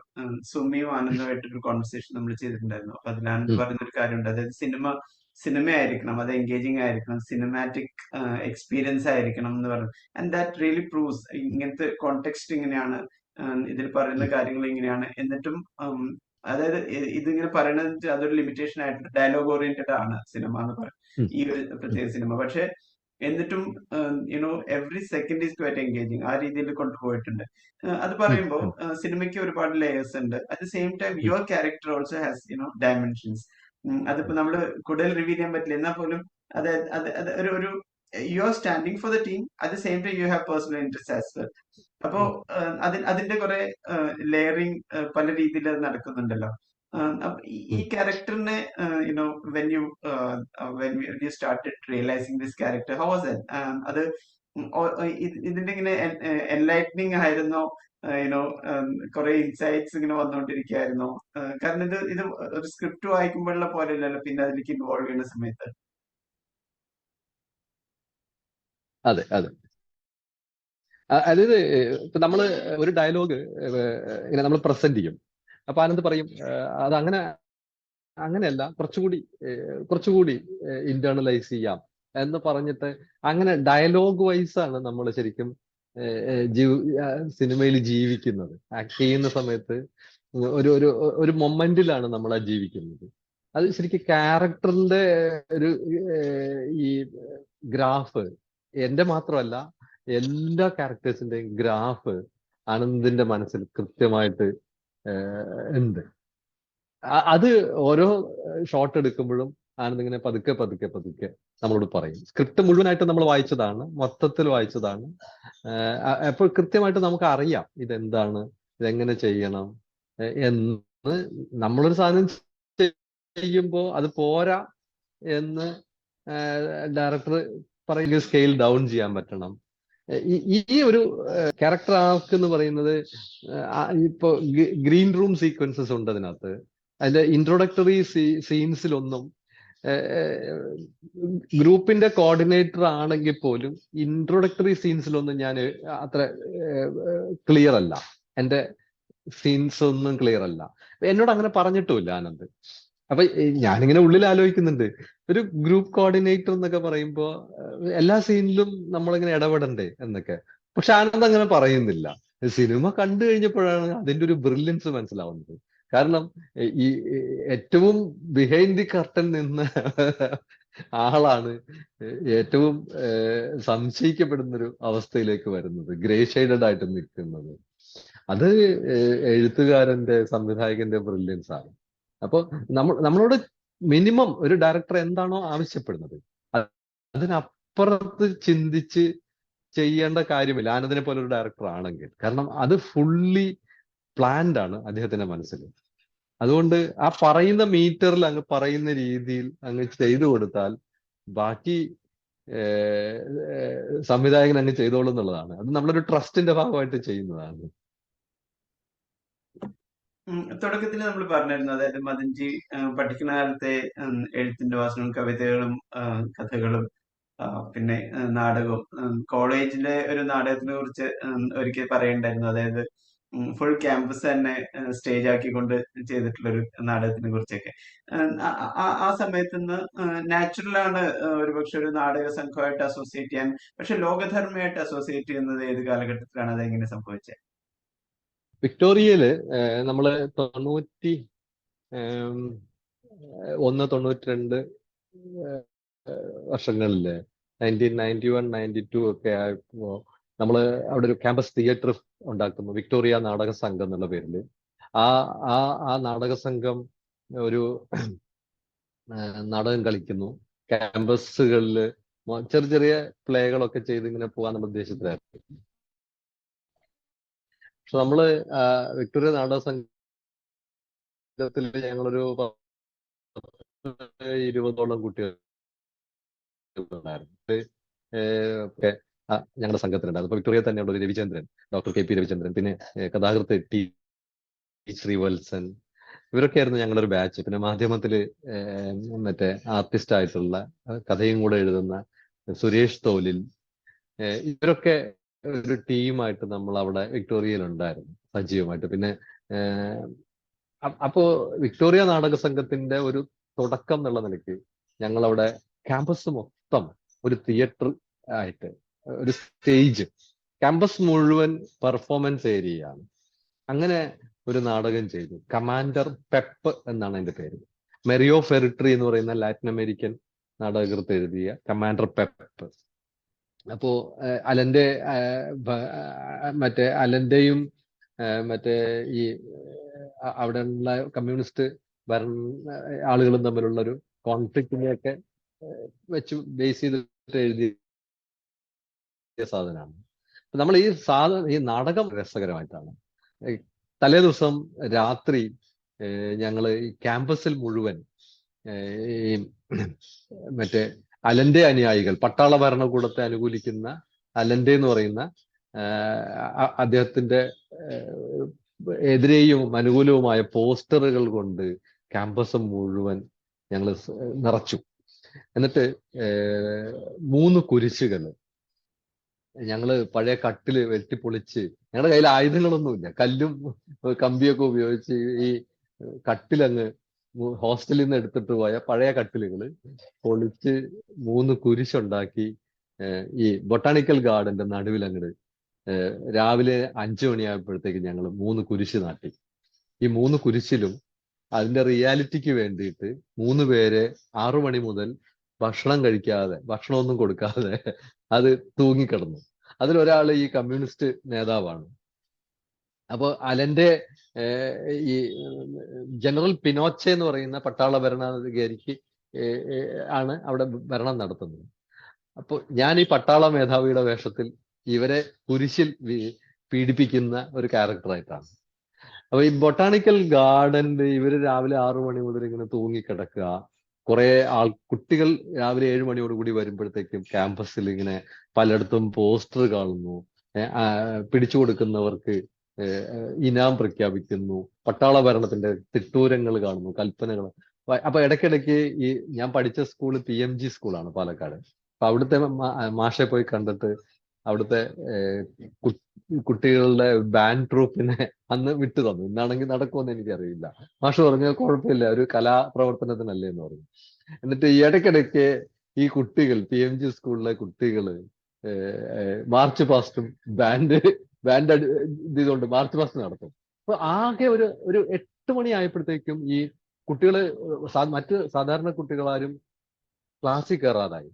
സുമിയും ആനന്ദമായിട്ടൊരു കോൺവെർസേഷൻ നമ്മൾ ചെയ്തിട്ടുണ്ടായിരുന്നു. അപ്പൊ അതിൽ ആനന്ദ് പറഞ്ഞൊരു കാര്യമുണ്ട്, അതായത് സിനിമ ആയിരിക്കണം, അത് എൻഗേജിങ് ആയിരിക്കണം, സിനിമാറ്റിക് എക്സ്പീരിയൻസ് ആയിരിക്കണം എന്ന് പറഞ്ഞു. ആൻഡ് ദാറ്റ് റിയലി പ്രൂവ്സ് ഇങ്ങനത്തെ കോണ്ടെക്സ്റ്റ് ഇങ്ങനെയാണ്, ഇതിൽ പറയുന്ന കാര്യങ്ങൾ ഇങ്ങനെയാണ്. എന്നിട്ടും അതായത് ഇതിങ്ങനെ പറയണത് അതൊരു ലിമിറ്റേഷൻ ആയിട്ട് ഡയലോഗ് ഓറിയന്റഡ് ആണ് സിനിമ എന്ന് പറയും, ഈ ഒരു പ്രത്യേക സിനിമ. പക്ഷെ എന്നിട്ടും every second is quite engaging, ആ രീതിയിൽ കൊണ്ടുപോയിട്ടുണ്ട്. അത് പറയുമ്പോൾ സിനിമയ്ക്ക് ഒരുപാട് ലേയേഴ്സ് ഉണ്ട്. At the same time your character also has dimensions. അതിപ്പോ നമ്മൾ കൂടുതൽ റിവീൽ ചെയ്യാൻ പറ്റില്ല, എന്നാൽ പോലും അത് അത് അത് ഒരു you are standing for the team, at the same time you have personal interest as well. അപ്പോ അതിന്റെ കുറെ ലെയറിങ് പല രീതിയിൽ നടക്കുന്നുണ്ടല്ലോ. ഈ ക്യാരക്ടറിനെ when you started realising this character, how was that? അത് ഇതിന്റെ ഇങ്ങനെ എൻലൈറ്റനിങ് ആയിരുന്നോ? കുറെ ഇൻസൈറ്റ്സ് ഇങ്ങനെ വന്നുകൊണ്ടിരിക്കുകയായിരുന്നോ? കാരണം ഇത് ഒരു സ്ക്രിപ്റ്റ് വായിക്കുമ്പോഴുള്ള പോലെയല്ലല്ലോ പിന്നെ അതിലേക്ക് ഇൻവോൾവ് ചെയ്യുന്ന സമയത്ത്. അതെ അതെ, അതായത് ഇപ്പൊ നമ്മള് ഒരു ഡയലോഗ് ഇങ്ങനെ നമ്മൾ പ്രസന്റ് ചെയ്യും. അപ്പൊ ആനന്ദ് പറയും അത് അങ്ങനെയല്ല, കുറച്ചുകൂടി ഇന്റേണലൈസ് ചെയ്യാം എന്ന് പറഞ്ഞിട്ട് അങ്ങനെ ഡയലോഗ് വൈസ് ആണ് നമ്മൾ ശരിക്കും സിനിമയിൽ ജീവിക്കുന്നത്. ആക്ട് ചെയ്യുന്ന സമയത്ത് ഒരു ഒരു ഒരു മൊമെന്റിലാണ് നമ്മൾ ആ ജീവിക്കുന്നത്. അത് ശരിക്കും ക്യാരക്ടറിന്റെ ഒരു ഈ ഗ്രാഫ്, എന്റെ മാത്രമല്ല എല്ലാ ക്യാരക്ടേഴ്സിന്റെയും ഗ്രാഫ് ആനന്ദിന്റെ മനസ്സിൽ കൃത്യമായിട്ട് ഉണ്ട്. അത് ഓരോ ഷോട്ട് എടുക്കുമ്പോഴും ആനന്ദ് ഇങ്ങനെ പതുക്കെ നമ്മളോട് പറയും. സ്ക്രിപ്റ്റ് മുഴുവനായിട്ട് നമ്മൾ വായിച്ചതാണ്, മൊത്തത്തിൽ വായിച്ചതാണ്. അപ്പോൾ കൃത്യമായിട്ട് നമുക്ക് അറിയാം ഇതെന്താണ്, ഇതെങ്ങനെ ചെയ്യണം എന്ന്. നമ്മളൊരു സാധനം ചെയ്യുമ്പോൾ അത് പോരാ എന്ന് ഡയറക്ടർ പറയുക, സ്കെയിൽ ഡൗൺ ചെയ്യാൻ പറ്റണം. ഈ ഒരു ക്യാരക്ടർ ആർക്ക് എന്ന് പറയുന്നത് ഇപ്പൊ ഗ്രീൻ റൂം സീക്വൻസസ് ഉണ്ട് അതിനകത്ത്. അതിന്റെ ഇൻട്രൊഡക്ടറി സീൻസിലൊന്നും ഗ്രൂപ്പിന്റെ കോർഡിനേറ്റർ ആണെങ്കിൽ പോലും ഇൻട്രൊഡക്ടറി സീൻസിലൊന്നും ഞാൻ അത്ര ക്ലിയർ അല്ല, എന്റെ സീൻസ് ഒന്നും ക്ലിയർ അല്ല. എന്നോട് അങ്ങനെ പറഞ്ഞിട്ടുമില്ല ആനന്ദ്. അപ്പൊ ഞാനിങ്ങനെ ഉള്ളിൽ ആലോചിക്കുന്നുണ്ട്, ഒരു ഗ്രൂപ്പ് കോർഡിനേറ്റർ എന്നൊക്കെ പറയുമ്പോ എല്ലാ സീനിലും നമ്മളിങ്ങനെ ഇടപെടണ്ടേ എന്നൊക്കെ. പക്ഷെ ആനന്ദ് അങ്ങനെ പറയുന്നില്ല. സിനിമ കണ്ടു കഴിഞ്ഞപ്പോഴാണ് അതിന്റെ ഒരു ബ്രില്യൻസ് മനസ്സിലാവുന്നത്. കാരണം ഈ ഏറ്റവും ബിഹൈൻഡ് ദി കർട്ടൻ നിന്ന ആളാണ് ഏറ്റവും സംശയിക്കപ്പെടുന്ന ഒരു അവസ്ഥയിലേക്ക് വരുന്നത്, ഗ്രേ ഷെയ്ഡഡ് ആയിട്ട് നിൽക്കുന്നത്. അത് എഴുത്തുകാരന്റെ, സംവിധായകന്റെ ബ്രില്യൻസ് ആണ്. അപ്പൊ നമ്മളോട് മിനിമം ഒരു ഡയറക്ടർ എന്താണോ ആവശ്യപ്പെടുന്നത് അതിനപ്പുറത്ത് ചിന്തിച്ച് ചെയ്യേണ്ട കാര്യമില്ല ആനന്ദിനെ പോലെ ഒരു ഡയറക്ടർ ആണെങ്കിൽ. കാരണം അത് ഫുള്ളി പ്ലാൻഡ് ആണ് അദ്ദേഹത്തിന്റെ മനസ്സിൽ. അതുകൊണ്ട് ആ പറയുന്ന മീറ്ററിൽ അങ്ങ് പറയുന്ന രീതിയിൽ അങ്ങ് ചെയ്തു കൊടുത്താൽ ബാക്കി സംവിധായകൻ അങ്ങ് ചെയ്തോളും എന്നുള്ളതാണ്. അത് നമ്മളൊരു ട്രസ്റ്റിന്റെ ഭാഗമായിട്ട് ചെയ്യുന്നതാണ്. തുടക്കത്തിൽ നമ്മൾ പറഞ്ഞിരുന്നു, അതായത് മദൻജി പഠിക്കുന്ന കാലത്തെ എഴുത്തിന്റെ വാസനയും കവിതകളും കഥകളും പിന്നെ നാടകവും, കോളേജിലെ ഒരു നാടകത്തിനെ കുറിച്ച് ഒരിക്കൽ പറയുണ്ടായിരുന്നു. അതായത് ഫുൾ ക്യാമ്പസ് തന്നെ സ്റ്റേജ് ആക്കിക്കൊണ്ട് ചെയ്തിട്ടുള്ള ഒരു നാടകത്തിനെ കുറിച്ചൊക്കെ. ആ സമയത്ത് നിന്ന് നാച്ചുറലാണ് ഒരുപക്ഷെ ഒരു നാടക സംഘമായിട്ട് അസോസിയേറ്റ് ചെയ്യാൻ. പക്ഷെ ലോകധർമ്മയായിട്ട് അസോസിയേറ്റ് ചെയ്യുന്നത് ഏത് കാലഘട്ടത്തിലാണ്, അതെങ്ങനെ സംഭവിച്ചത്? വിക്ടോറിയയില് നമ്മള് 92 വർഷങ്ങളില് 1991, 92 ഒക്കെ ആയപ്പോ നമ്മള് അവിടെ ഒരു ക്യാമ്പസ് തിയേറ്റർ ഉണ്ടാക്കുന്നു, വിക്ടോറിയ നാടക സംഘം എന്നുള്ള പേരിൽ. ആ ആ ആ നാടക സംഘം ഒരു നാടകം കളിക്കുന്നു. ക്യാമ്പസുകളിൽ ചെറിയ ചെറിയ പ്ലേകളൊക്കെ ചെയ്ത് ഇങ്ങനെ പോകാൻ നമ്മൾ ഉദ്ദേശത്തിലായിരുന്നു. പക്ഷെ നമ്മള് വിക്ടോറിയ നാടക സംഘത്തിൽ ഞങ്ങളൊരു 20ഓളം കുട്ടികൾ ഉണ്ടായിരുന്നു. ഞങ്ങളുടെ സംഘത്തിലുണ്ടായിരുന്നു. അപ്പൊ വിക്ടോറിയ തന്നെയുള്ള ഒരു രവിചന്ദ്രൻ, ഡോക്ടർ KP രവിചന്ദ്രൻ, പിന്നെ കഥാകൃത്ത് ടി ശ്രീവത്സൻ, ഇവരൊക്കെ ആയിരുന്നു ഞങ്ങളുടെ ഒരു ബാച്ച്. പിന്നെ മാധ്യമത്തില് മറ്റേ ആർട്ടിസ്റ്റ് ആയിട്ടുള്ള കഥയും കൂടെ എഴുതുന്ന സുരേഷ് തോലിൽ, ഇവരൊക്കെ ഒരു ടീമായിട്ട് നമ്മൾ അവിടെ വിക്ടോറിയയിൽ ഉണ്ടായിരുന്നു സജീവമായിട്ട്. പിന്നെ അപ്പോ വിക്ടോറിയ നാടക സംഘത്തിന്റെ ഒരു തുടക്കം എന്നുള്ള നിലയ്ക്ക് ഞങ്ങളവിടെ ക്യാമ്പസ് മൊത്തം ഒരു തിയേറ്റർ ആയിട്ട്, ഒരു സ്റ്റേജ്, ക്യാമ്പസ് മുഴുവൻ പെർഫോമൻസ് ഏരിയയാണ്. അങ്ങനെ ഒരു നാടകം ചെയ്തു. കമാൻഡർ പെപ്പ് എന്നാണ് അതിന്റെ പേര്. മെറിയോ ഫെറിട്രി എന്ന് പറയുന്ന ലാറ്റിൻ അമേരിക്കൻ നാടകകൃത്ത് എഴുതിയ കമാൻഡർ പെപ്പ്. അപ്പോ അലന്റെ മറ്റേ അലന്റെയും മറ്റേ ഈ അവിടെയുള്ള കമ്മ്യൂണിസ്റ്റ് ആളുകളും തമ്മിലുള്ള ഒരു കോൺഫ്ലിക്റ്റിനെയൊക്കെ വെച്ച് ബേസ് ചെയ്തിട്ട് എഴുതിയ സാധനമാണ്. നമ്മൾ ഈ നാടകം രസകരമായിട്ടാണ്. തലേ ദിവസം രാത്രി ഞങ്ങൾ ഈ ക്യാമ്പസിൽ മുഴുവൻ ഈ മറ്റേ അലന്റെ അനുയായികൾ, പട്ടാള ഭരണകൂടത്തെ അനുകൂലിക്കുന്ന അലന്റെ എന്ന് പറയുന്ന അദ്ദേഹത്തിന്റെ എതിരെയും അനുകൂലവുമായ പോസ്റ്ററുകൾ കൊണ്ട് ക്യാമ്പസ് മുഴുവൻ ഞങ്ങൾ നിറച്ചു. എന്നിട്ട് 3 കുരിശുകൾ ഞങ്ങള് പഴയ കട്ടില് വെട്ടിപ്പൊളിച്ച്, ഞങ്ങളുടെ കയ്യിൽ ആയുധങ്ങളൊന്നുമില്ല, കല്ലും കമ്പിയൊക്കെ ഉപയോഗിച്ച് ഈ കട്ടിലങ്ങ് ഹോസ്റ്റലിൽ നിന്ന് എടുത്തിട്ട് പോയ പഴയ കട്ടിലുകൾ പൊളിച്ച് 3 കുരിശുണ്ടാക്കി ഈ ബൊട്ടാണിക്കൽ ഗാർഡന്റെ നടുവിൽ അങ്ങട് രാവിലെ 5 മണിയായപ്പോഴത്തേക്ക് ഞങ്ങൾ 3 കുരിശ് നാട്ടി. ഈ 3 കുരിശിലും അതിന്റെ റിയാലിറ്റിക്ക് വേണ്ടിയിട്ട് 3 പേരെ 6 മണി മുതൽ ഭക്ഷണം കഴിക്കാതെ, ഭക്ഷണമൊന്നും കൊടുക്കാതെ അത് തൂങ്ങിക്കിടന്നു. അതിലൊരാൾ ഈ കമ്മ്യൂണിസ്റ്റ് നേതാവാണ്. അപ്പൊ അലന്റെ ഈ ജനറൽ പിനോച്ചെ എന്ന് പറയുന്ന പട്ടാള ഭരണാധികാരിക്ക് ആണ് അവിടെ ഭരണം നടത്തുന്നത്. അപ്പൊ ഞാൻ ഈ പട്ടാള മേധാവിയുടെ വേഷത്തിൽ ഇവരെ കുരിശിൽ പീഡിപ്പിക്കുന്ന ഒരു ക്യാരക്ടറായിട്ടാണ്. അപ്പൊ ഈ ബൊട്ടാണിക്കൽ ഗാർഡനിൽ ഇവര് രാവിലെ 6 മണി മുതൽ ഇങ്ങനെ തൂങ്ങിക്കിടക്കുക. കുറെ കുട്ടികൾ രാവിലെ 7 മണിയോടുകൂടി വരുമ്പോഴത്തേക്കും ക്യാമ്പസിൽ ഇങ്ങനെ പലയിടത്തും പോസ്റ്റർ കാണുന്നു. പിടിച്ചു കൊടുക്കുന്നവർക്ക് ഇനാം പ്രഖ്യാപിക്കുന്നു. പട്ടാള ഭരണത്തിന്റെ തിട്ടൂരങ്ങൾ കാണുന്നു, കൽപ്പനകൾ. അപ്പൊ ഇടയ്ക്കിടയ്ക്ക് ഈ ഞാൻ പഠിച്ച സ്കൂൾ PMG സ്കൂളാണ് പാലക്കാട്. അപ്പൊ അവിടുത്തെ മാഷെ പോയി കണ്ടിട്ട് അവിടുത്തെ കുട്ടികളുടെ ബാൻഡ് ട്രൂപ്പിനെ അന്ന് വിട്ടു തന്നു. ഇന്നാണെങ്കിൽ നടക്കുമെന്ന് എനിക്കറിയില്ല. മാഷ് പറഞ്ഞു കുഴപ്പമില്ല, ഒരു കലാപ്രവർത്തനത്തിനല്ലേ എന്ന് പറഞ്ഞു. എന്നിട്ട് ഈ ഇടയ്ക്കിടയ്ക്ക് ഈ കുട്ടികൾ, PMG സ്കൂളിലെ കുട്ടികള് മാർച്ച് പാസ്റ്റും ബാൻഡ് ഇതുകൊണ്ട് മാർച്ച് പാസ്റ്റ് നടത്തും. അപ്പൊ ആകെ ഒരു 8 മണി ആയപ്പോഴത്തേക്കും ഈ കുട്ടികള് മറ്റ് സാധാരണ കുട്ടികളാരും ക്ലാസ്സിൽ കയറാതായി.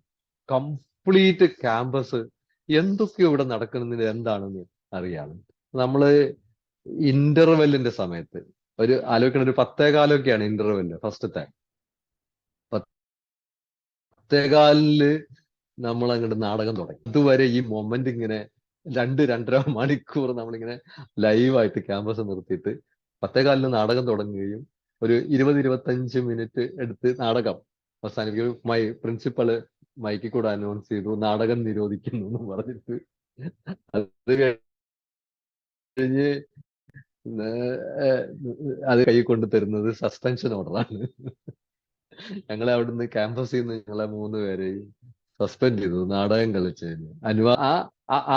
കംപ്ലീറ്റ് ക്യാമ്പസ് എന്തൊക്കെയോ ഇവിടെ നടക്കുന്നതിന് എന്താണെന്ന് അറിയാം. നമ്മള് ഇന്റർവെല്ലിന്റെ സമയത്ത് ഒരു ആലോചിക്കണ, ഒരു 10:15 ഇന്റർവെല്ല്, ഫസ്റ്റത്തെ 10:15 നമ്മൾ അങ്ങോട്ട് നാടകം തുടങ്ങി. അതുവരെ ഈ മൊമെന്റ് ഇങ്ങനെ 2-2.5 മണിക്കൂർ നമ്മളിങ്ങനെ ലൈവായിട്ട് ക്യാമ്പസ് നിർത്തിയിട്ട് 10:15 നാടകം തുടങ്ങുകയും ഒരു 20-25 മിനിറ്റ് എടുത്ത് നാടകം അവസാനിപ്പിക്കും. പ്രിൻസിപ്പള് മൈക്കിൽ കൂടെ അനൗൺസ് ചെയ്തു, നാടകം നിരോധിക്കുന്നു എന്ന് പറഞ്ഞിട്ട്. അത് കഴിഞ്ഞ് അത് കൈ കൊണ്ട് തരുന്നത് സസ്പെൻഷൻ ഓർഡറാണ്. ഞങ്ങളെ അവിടുന്ന് ക്യാമ്പസിൽ നിന്ന് ഞങ്ങളെ 3 പേരെയും സസ്പെൻഡ് ചെയ്തു, നാടകം കളിച്ചതിന്.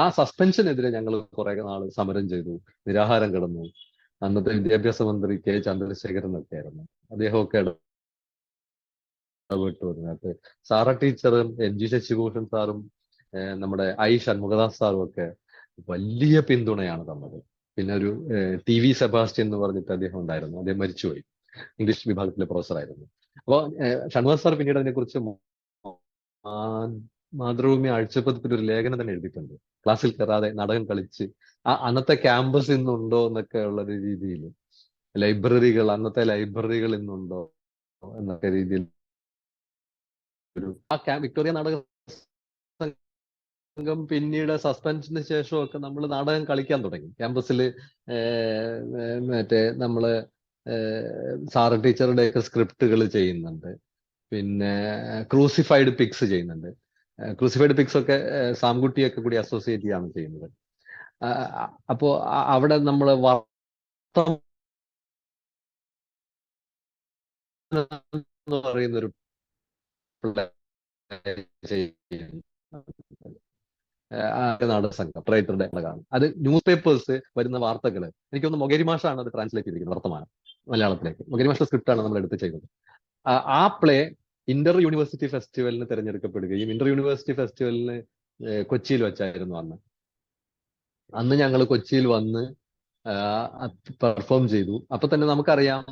ആ സസ്പെൻഷനെതിരെ ഞങ്ങൾ കുറെ നാൾ സമരം ചെയ്തു, നിരാഹാരം കിടന്നു. അന്നത്തെ വിദ്യാഭ്യാസ മന്ത്രി K ചന്ദ്രശേഖരൻ ഒക്കെ ആയിരുന്നു. അദ്ദേഹമൊക്കെ ഇടപെട്ടു അതിനകത്ത്. സാറ ടീച്ചറും NG ശശിഭൂഷൺ സാറും നമ്മുടെ I ഷൺമുഖദാസ് സാറും ഒക്കെ വലിയ പിന്തുണയാണ് തന്നത്. പിന്നെ ഒരു TV സെബാസ്റ്റ്യൻ എന്ന് പറഞ്ഞിട്ട് അദ്ദേഹം ഉണ്ടായിരുന്നു. അദ്ദേഹം മരിച്ചുപോയി. ഇംഗ്ലീഷ് വിഭാഗത്തിലെ പ്രൊഫസറായിരുന്നു. അപ്പൊ ഷൺമുഖദാസ് സാർ പിന്നീട് അതിനെക്കുറിച്ച് മാതൃഭൂമി ആഴ്ചപ്പതിപ്പിൽ ഒരു ലേഖനം തന്നെ എഴുതിയിട്ടുണ്ട്. ക്ലാസ്സിൽ കയറാതെ നാടകം കളിച്ച് അന്നത്തെ ക്യാമ്പസ് ഇന്നുണ്ടോ എന്നൊക്കെ ഉള്ള ഒരു രീതിയിൽ. ലൈബ്രറികൾ, അന്നത്തെ ലൈബ്രറികൾ ഇന്നുണ്ടോ എന്നൊക്കെ രീതിയിൽ വിക്ടോറിയ നാടക സംഘം പിന്നീട് സസ്പെൻഷന് ശേഷമൊക്കെ നമ്മൾ നാടകം കളിക്കാൻ തുടങ്ങി. ക്യാമ്പസിൽ മറ്റേ നമ്മള് സാറ് ടീച്ചറുടെ ഒക്കെ സ്ക്രിപ്റ്റുകൾ ചെയ്യുന്നുണ്ട്. പിന്നെ ക്രൂസിഫൈഡ് പിക്സ് ചെയ്യുന്നുണ്ട്. ക്രൂസിഫൈഡ് പിക്സ് ഒക്കെ സാംകുട്ടിയൊക്കെ കൂടി അസോസിയേറ്റ് ചെയ്യാണ് ചെയ്യുന്നത്. അപ്പോ അവിടെ നമ്മൾ എന്ന് പറയുന്ന ഒരു നാടക സംഘം റൈറ്ററുടെ നാടകമാണ്. അത് ന്യൂസ് പേപ്പേഴ്സ് വരുന്ന വാർത്തകൾ, എനിക്കൊന്ന് മൊകേരി മാഷാണ് അത് ട്രാൻസ്ലേറ്റ് ചെയ്തിരിക്കുന്നത് വർത്തമാനം മലയാളത്തിലേക്ക്. മൊകേരി മാഷ സ്ക്രിപ്റ്റാണ് നമ്മൾ എടുത്ത് ചെയ്തത്. ആ പ്ലേ ഇന്റർ യൂണിവേഴ്സിറ്റി ഫെസ്റ്റിവലിന് തിരഞ്ഞെടുക്കപ്പെടുകയും ഇന്റർ യൂണിവേഴ്സിറ്റി ഫെസ്റ്റിവലിന് കൊച്ചിയിൽ വെച്ചായിരുന്നു അന്ന് ഞങ്ങൾ കൊച്ചിയിൽ വന്ന് പെർഫോം ചെയ്തു. അപ്പൊ തന്നെ നമുക്കറിയാം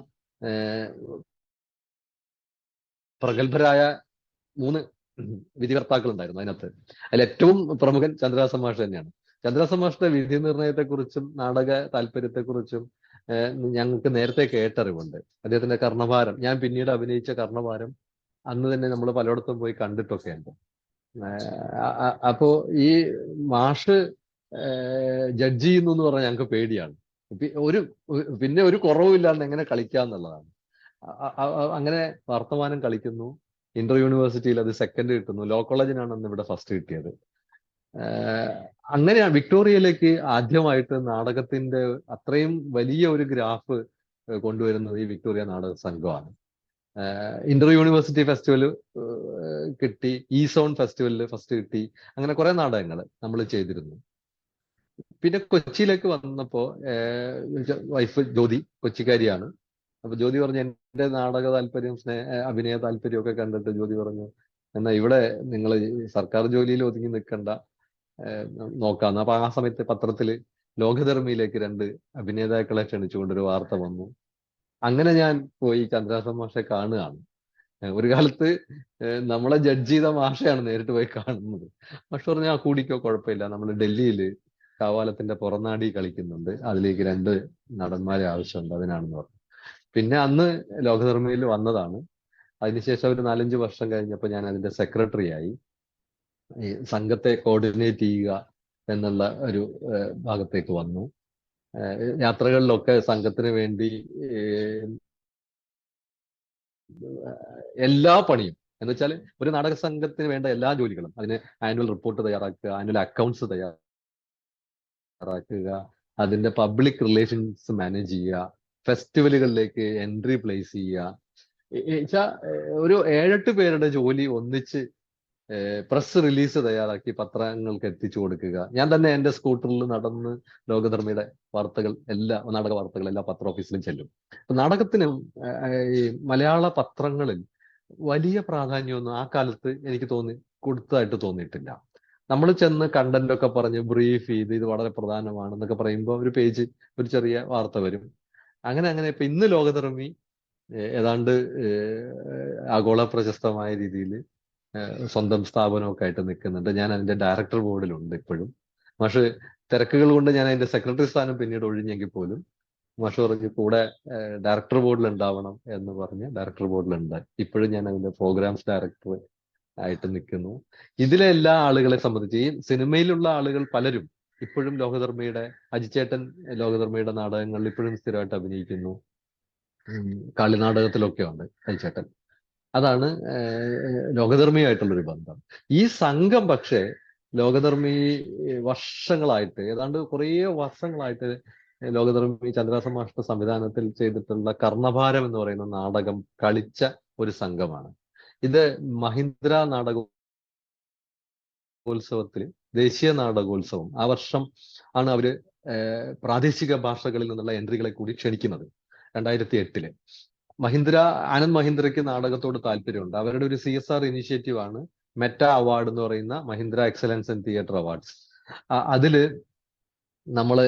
പ്രഗത്ഭരായ 3 വിധികർത്താക്കൾ ഉണ്ടായിരുന്നു അതിനകത്ത്. അതിൽ ഏറ്റവും പ്രമുഖൻ ചന്ദ്രഹാസൻ മാഷ് തന്നെയാണ്. ചന്ദ്രഹാസൻ മാഷിന്റെ വിധി നിർണയത്തെക്കുറിച്ചും നാടക താല്പര്യത്തെക്കുറിച്ചും ഞങ്ങൾക്ക് നേരത്തെ കേട്ടറിവുണ്ട്. അദ്ദേഹത്തിന്റെ കർണഭാരം, ഞാൻ പിന്നീട് അഭിനയിച്ച കർണഭാരം അന്ന് തന്നെ നമ്മൾ പലയിടത്തും പോയി കണ്ടിട്ടൊക്കെ ഉണ്ട്. അപ്പോ ഈ മാഷ് ജഡ്ജ് ചെയ്യുന്നു എന്ന് പറഞ്ഞാൽ ഞങ്ങൾക്ക് പേടിയാണ്. പിന്നെ ഒരു കുറവുമില്ലാണ്ട് എങ്ങനെ കളിക്കാന്നുള്ളതാണ്. അങ്ങനെ വർത്തമാനം കളിക്കുന്നു. ഇന്റർ യൂണിവേഴ്സിറ്റിയിൽ അത് സെക്കൻഡ് കിട്ടുന്നു. ലോ കോളേജിനാണ് അന്ന് ഇവിടെ ഫസ്റ്റ് കിട്ടിയത്. അങ്ങനെയാണ് വിക്ടോറിയയിലേക്ക് ആദ്യമായിട്ട് നാടകത്തിന്റെ അത്രയും വലിയ ഒരു ഗ്രാഫ് കൊണ്ടുവരുന്നത് ഈ വിക്ടോറിയ നാടക സംഘമാണ്. ഇന്റർ യൂണിവേഴ്സിറ്റി ഫെസ്റ്റിവൽ കിട്ടി, ഈ സോൺ ഫെസ്റ്റിവലിൽ ഫസ്റ്റ് കിട്ടി. അങ്ങനെ കുറെ നാടകങ്ങൾ നമ്മൾ ചെയ്തിരുന്നു. പിന്നെ കൊച്ചിയിലേക്ക് വന്നപ്പോ വൈഫ് ജ്യോതി കൊച്ചിക്കാരിയാണ്. അപ്പൊ ജ്യോതി പറഞ്ഞു, എന്റെ നാടക താല്പര്യം അഭിനയ താല്പര്യം ഒക്കെ കണ്ടിട്ട് ജ്യോതി പറഞ്ഞു, എന്നാ ഇവിടെ നിങ്ങൾ സർക്കാർ ജോലിയിൽ ഒതുങ്ങി നിൽക്കണ്ട, നോക്കാന്ന്. അപ്പൊ ആ സമയത്ത് പത്രത്തില് ലോകധർമ്മിയിലേക്ക് 2 അഭിനേതാക്കളെ ക്ഷണിച്ചുകൊണ്ടൊരു വാർത്ത വന്നു. അങ്ങനെ ഞാൻ പോയി ചന്ദ്രഹാസൻ മാഷെ കാണുകയാണ്. ഒരു കാലത്ത് നമ്മളെ ജഡ്ജ് ചെയ്ത മാഷയാണ് നേരിട്ട് പോയി കാണുന്നത്. മാഷ് പറഞ്ഞു, ആ കൂടിക്കോ, കുഴപ്പമില്ല, നമ്മൾ ഡൽഹിയിൽ കാവാലത്തിന്റെ പുറനാടി കളിക്കുന്നുണ്ട്, അതിലേക്ക് 2 നടന്മാരെ ആവശ്യമുണ്ട്, അതിനാണെന്ന് പറഞ്ഞു. പിന്നെ അന്ന് ലോകധർമ്മിയിൽ വന്നതാണ്. അതിനുശേഷം ഒരു 4-5 വർഷം കഴിഞ്ഞപ്പോൾ ഞാൻ അതിന്റെ സെക്രട്ടറി ആയി. ഈ സംഘത്തെ കോർഡിനേറ്റ് ചെയ്യുക എന്നുള്ള ഒരു ഭാഗത്തേക്ക് വന്നു. യാത്രകളിലൊക്കെ സംഘത്തിന് വേണ്ടി എല്ലാ പണിയും എന്ന് വെച്ചാൽ ഒരു നാടക സംഘത്തിന് വേണ്ട എല്ലാ ജോലികളും, അതിന് ആനുവൽ റിപ്പോർട്ട് തയ്യാറാക്കുക, ആനുവൽ അക്കൗണ്ട്സ് തയ്യാറാക്കുക, അതിന്റെ പബ്ലിക് റിലേഷൻസ് മാനേജ് ചെയ്യുക, ഫെസ്റ്റിവലുകളിലേക്ക് എൻട്രി പ്ലേസ് ചെയ്യുക. ഒരു 7-8 പേരുടെ ജോലി ഒന്നിച്ച് പ്രസ് റിലീസ് തയ്യാറാക്കി പത്രങ്ങൾക്ക് എത്തിച്ചു കൊടുക്കുക. ഞാൻ തന്നെ എന്റെ സ്കൂട്ടറിൽ നടന്ന് ലോകധർമ്മിയുടെ വാർത്തകൾ, നാടക വാർത്തകൾ എല്ലാ പത്ര ഓഫീസിലും ചെല്ലും. അപ്പൊ നാടകത്തിനും ഈ മലയാള പത്രങ്ങളിൽ വലിയ പ്രാധാന്യമൊന്നും ആ കാലത്ത് എനിക്ക് കൊടുത്തതായിട്ട് തോന്നിയിട്ടില്ല. നമ്മൾ ചെന്ന് കണ്ടന്റ് ഒക്കെ പറഞ്ഞ് ബ്രീഫ് ചെയ്ത് ഇത് വളരെ പ്രധാനമാണെന്നൊക്കെ പറയുമ്പോൾ ഒരു പേജ്, ഒരു ചെറിയ വാർത്ത വരും. അങ്ങനെ ഇപ്പൊ ഇന്ന് ലോകധർമ്മി ഏതാണ്ട് ആഗോള പ്രശസ്തമായ രീതിയിൽ സ്വന്തം സ്ഥാപനമൊക്കെ ആയിട്ട് നിൽക്കുന്നുണ്ട്. ഞാൻ അതിന്റെ ഡയറക്ടർ ബോർഡിലുണ്ട് ഇപ്പോഴും. മാഷ് തിരക്കുകൾ കൊണ്ട് ഞാൻ അതിന്റെ സെക്രട്ടറി സ്ഥാനം പിന്നീട് ഒഴിഞ്ഞെങ്കിൽ പോലും മാഷ് പറഞ്ഞു കൂടെ ഡയറക്ടർ ബോർഡിൽ ഉണ്ടാവണം എന്ന് പറഞ്ഞ് ഡയറക്ടർ ബോർഡിലുണ്ട്. ഇപ്പോഴും ഞാൻ അതിന്റെ പ്രോഗ്രാംസ് ഡയറക്ടർ ആയിട്ട് നിൽക്കുന്നു. ഇതിലെ എല്ലാ ആളുകളെ സംബന്ധിച്ച് ഈ സിനിമയിലുള്ള ആളുകൾ പലരും ഇപ്പോഴും ലോകധർമ്മിയുടെ, അജിച്ചേട്ടൻ ലോകധർമ്മിയുടെ നാടകങ്ങളിൽ ഇപ്പോഴും സ്ഥിരമായിട്ട് അഭിനയിക്കുന്നു. കളിനാടകത്തിലൊക്കെ ഉണ്ട് അജിച്ചേട്ടൻ. അതാണ് ലോകധർമ്മിയായിട്ടുള്ളൊരു ബന്ധം. ഈ സംഘം പക്ഷേ ലോകധർമ്മി വർഷങ്ങളായിട്ട്, ഏതാണ്ട് കുറേ വർഷങ്ങളായിട്ട് ലോകധർമ്മി ചന്ദ്രഹാസൻ മാഷിന്റെ സംവിധാനത്തിൽ ചെയ്തിട്ടുള്ള കർണഭാരം എന്ന് പറയുന്ന നാടകം കളിച്ച ഒരു സംഘമാണ്. ഇത് മഹീന്ദ്ര നാടകോത്സവത്തിൽ, ദേശീയ നാടകോത്സവം ആ വർഷം ആണ് അവര് പ്രാദേശിക ഭാഷകളിൽ നിന്നുള്ള എൻട്രികളെ കൂടി ക്ഷണിക്കുന്നത്. 2008 ആനന്ദ് മഹീന്ദ്രയ്ക്ക് നാടകത്തോട് താല്പര്യമുണ്ട്. അവരുടെ ഒരു CSR ഇനീഷ്യേറ്റീവ് ആണ് മെറ്റ അവാർഡ് എന്ന് പറയുന്ന Mahindra excellence in theatre awards. അതില് നമ്മള്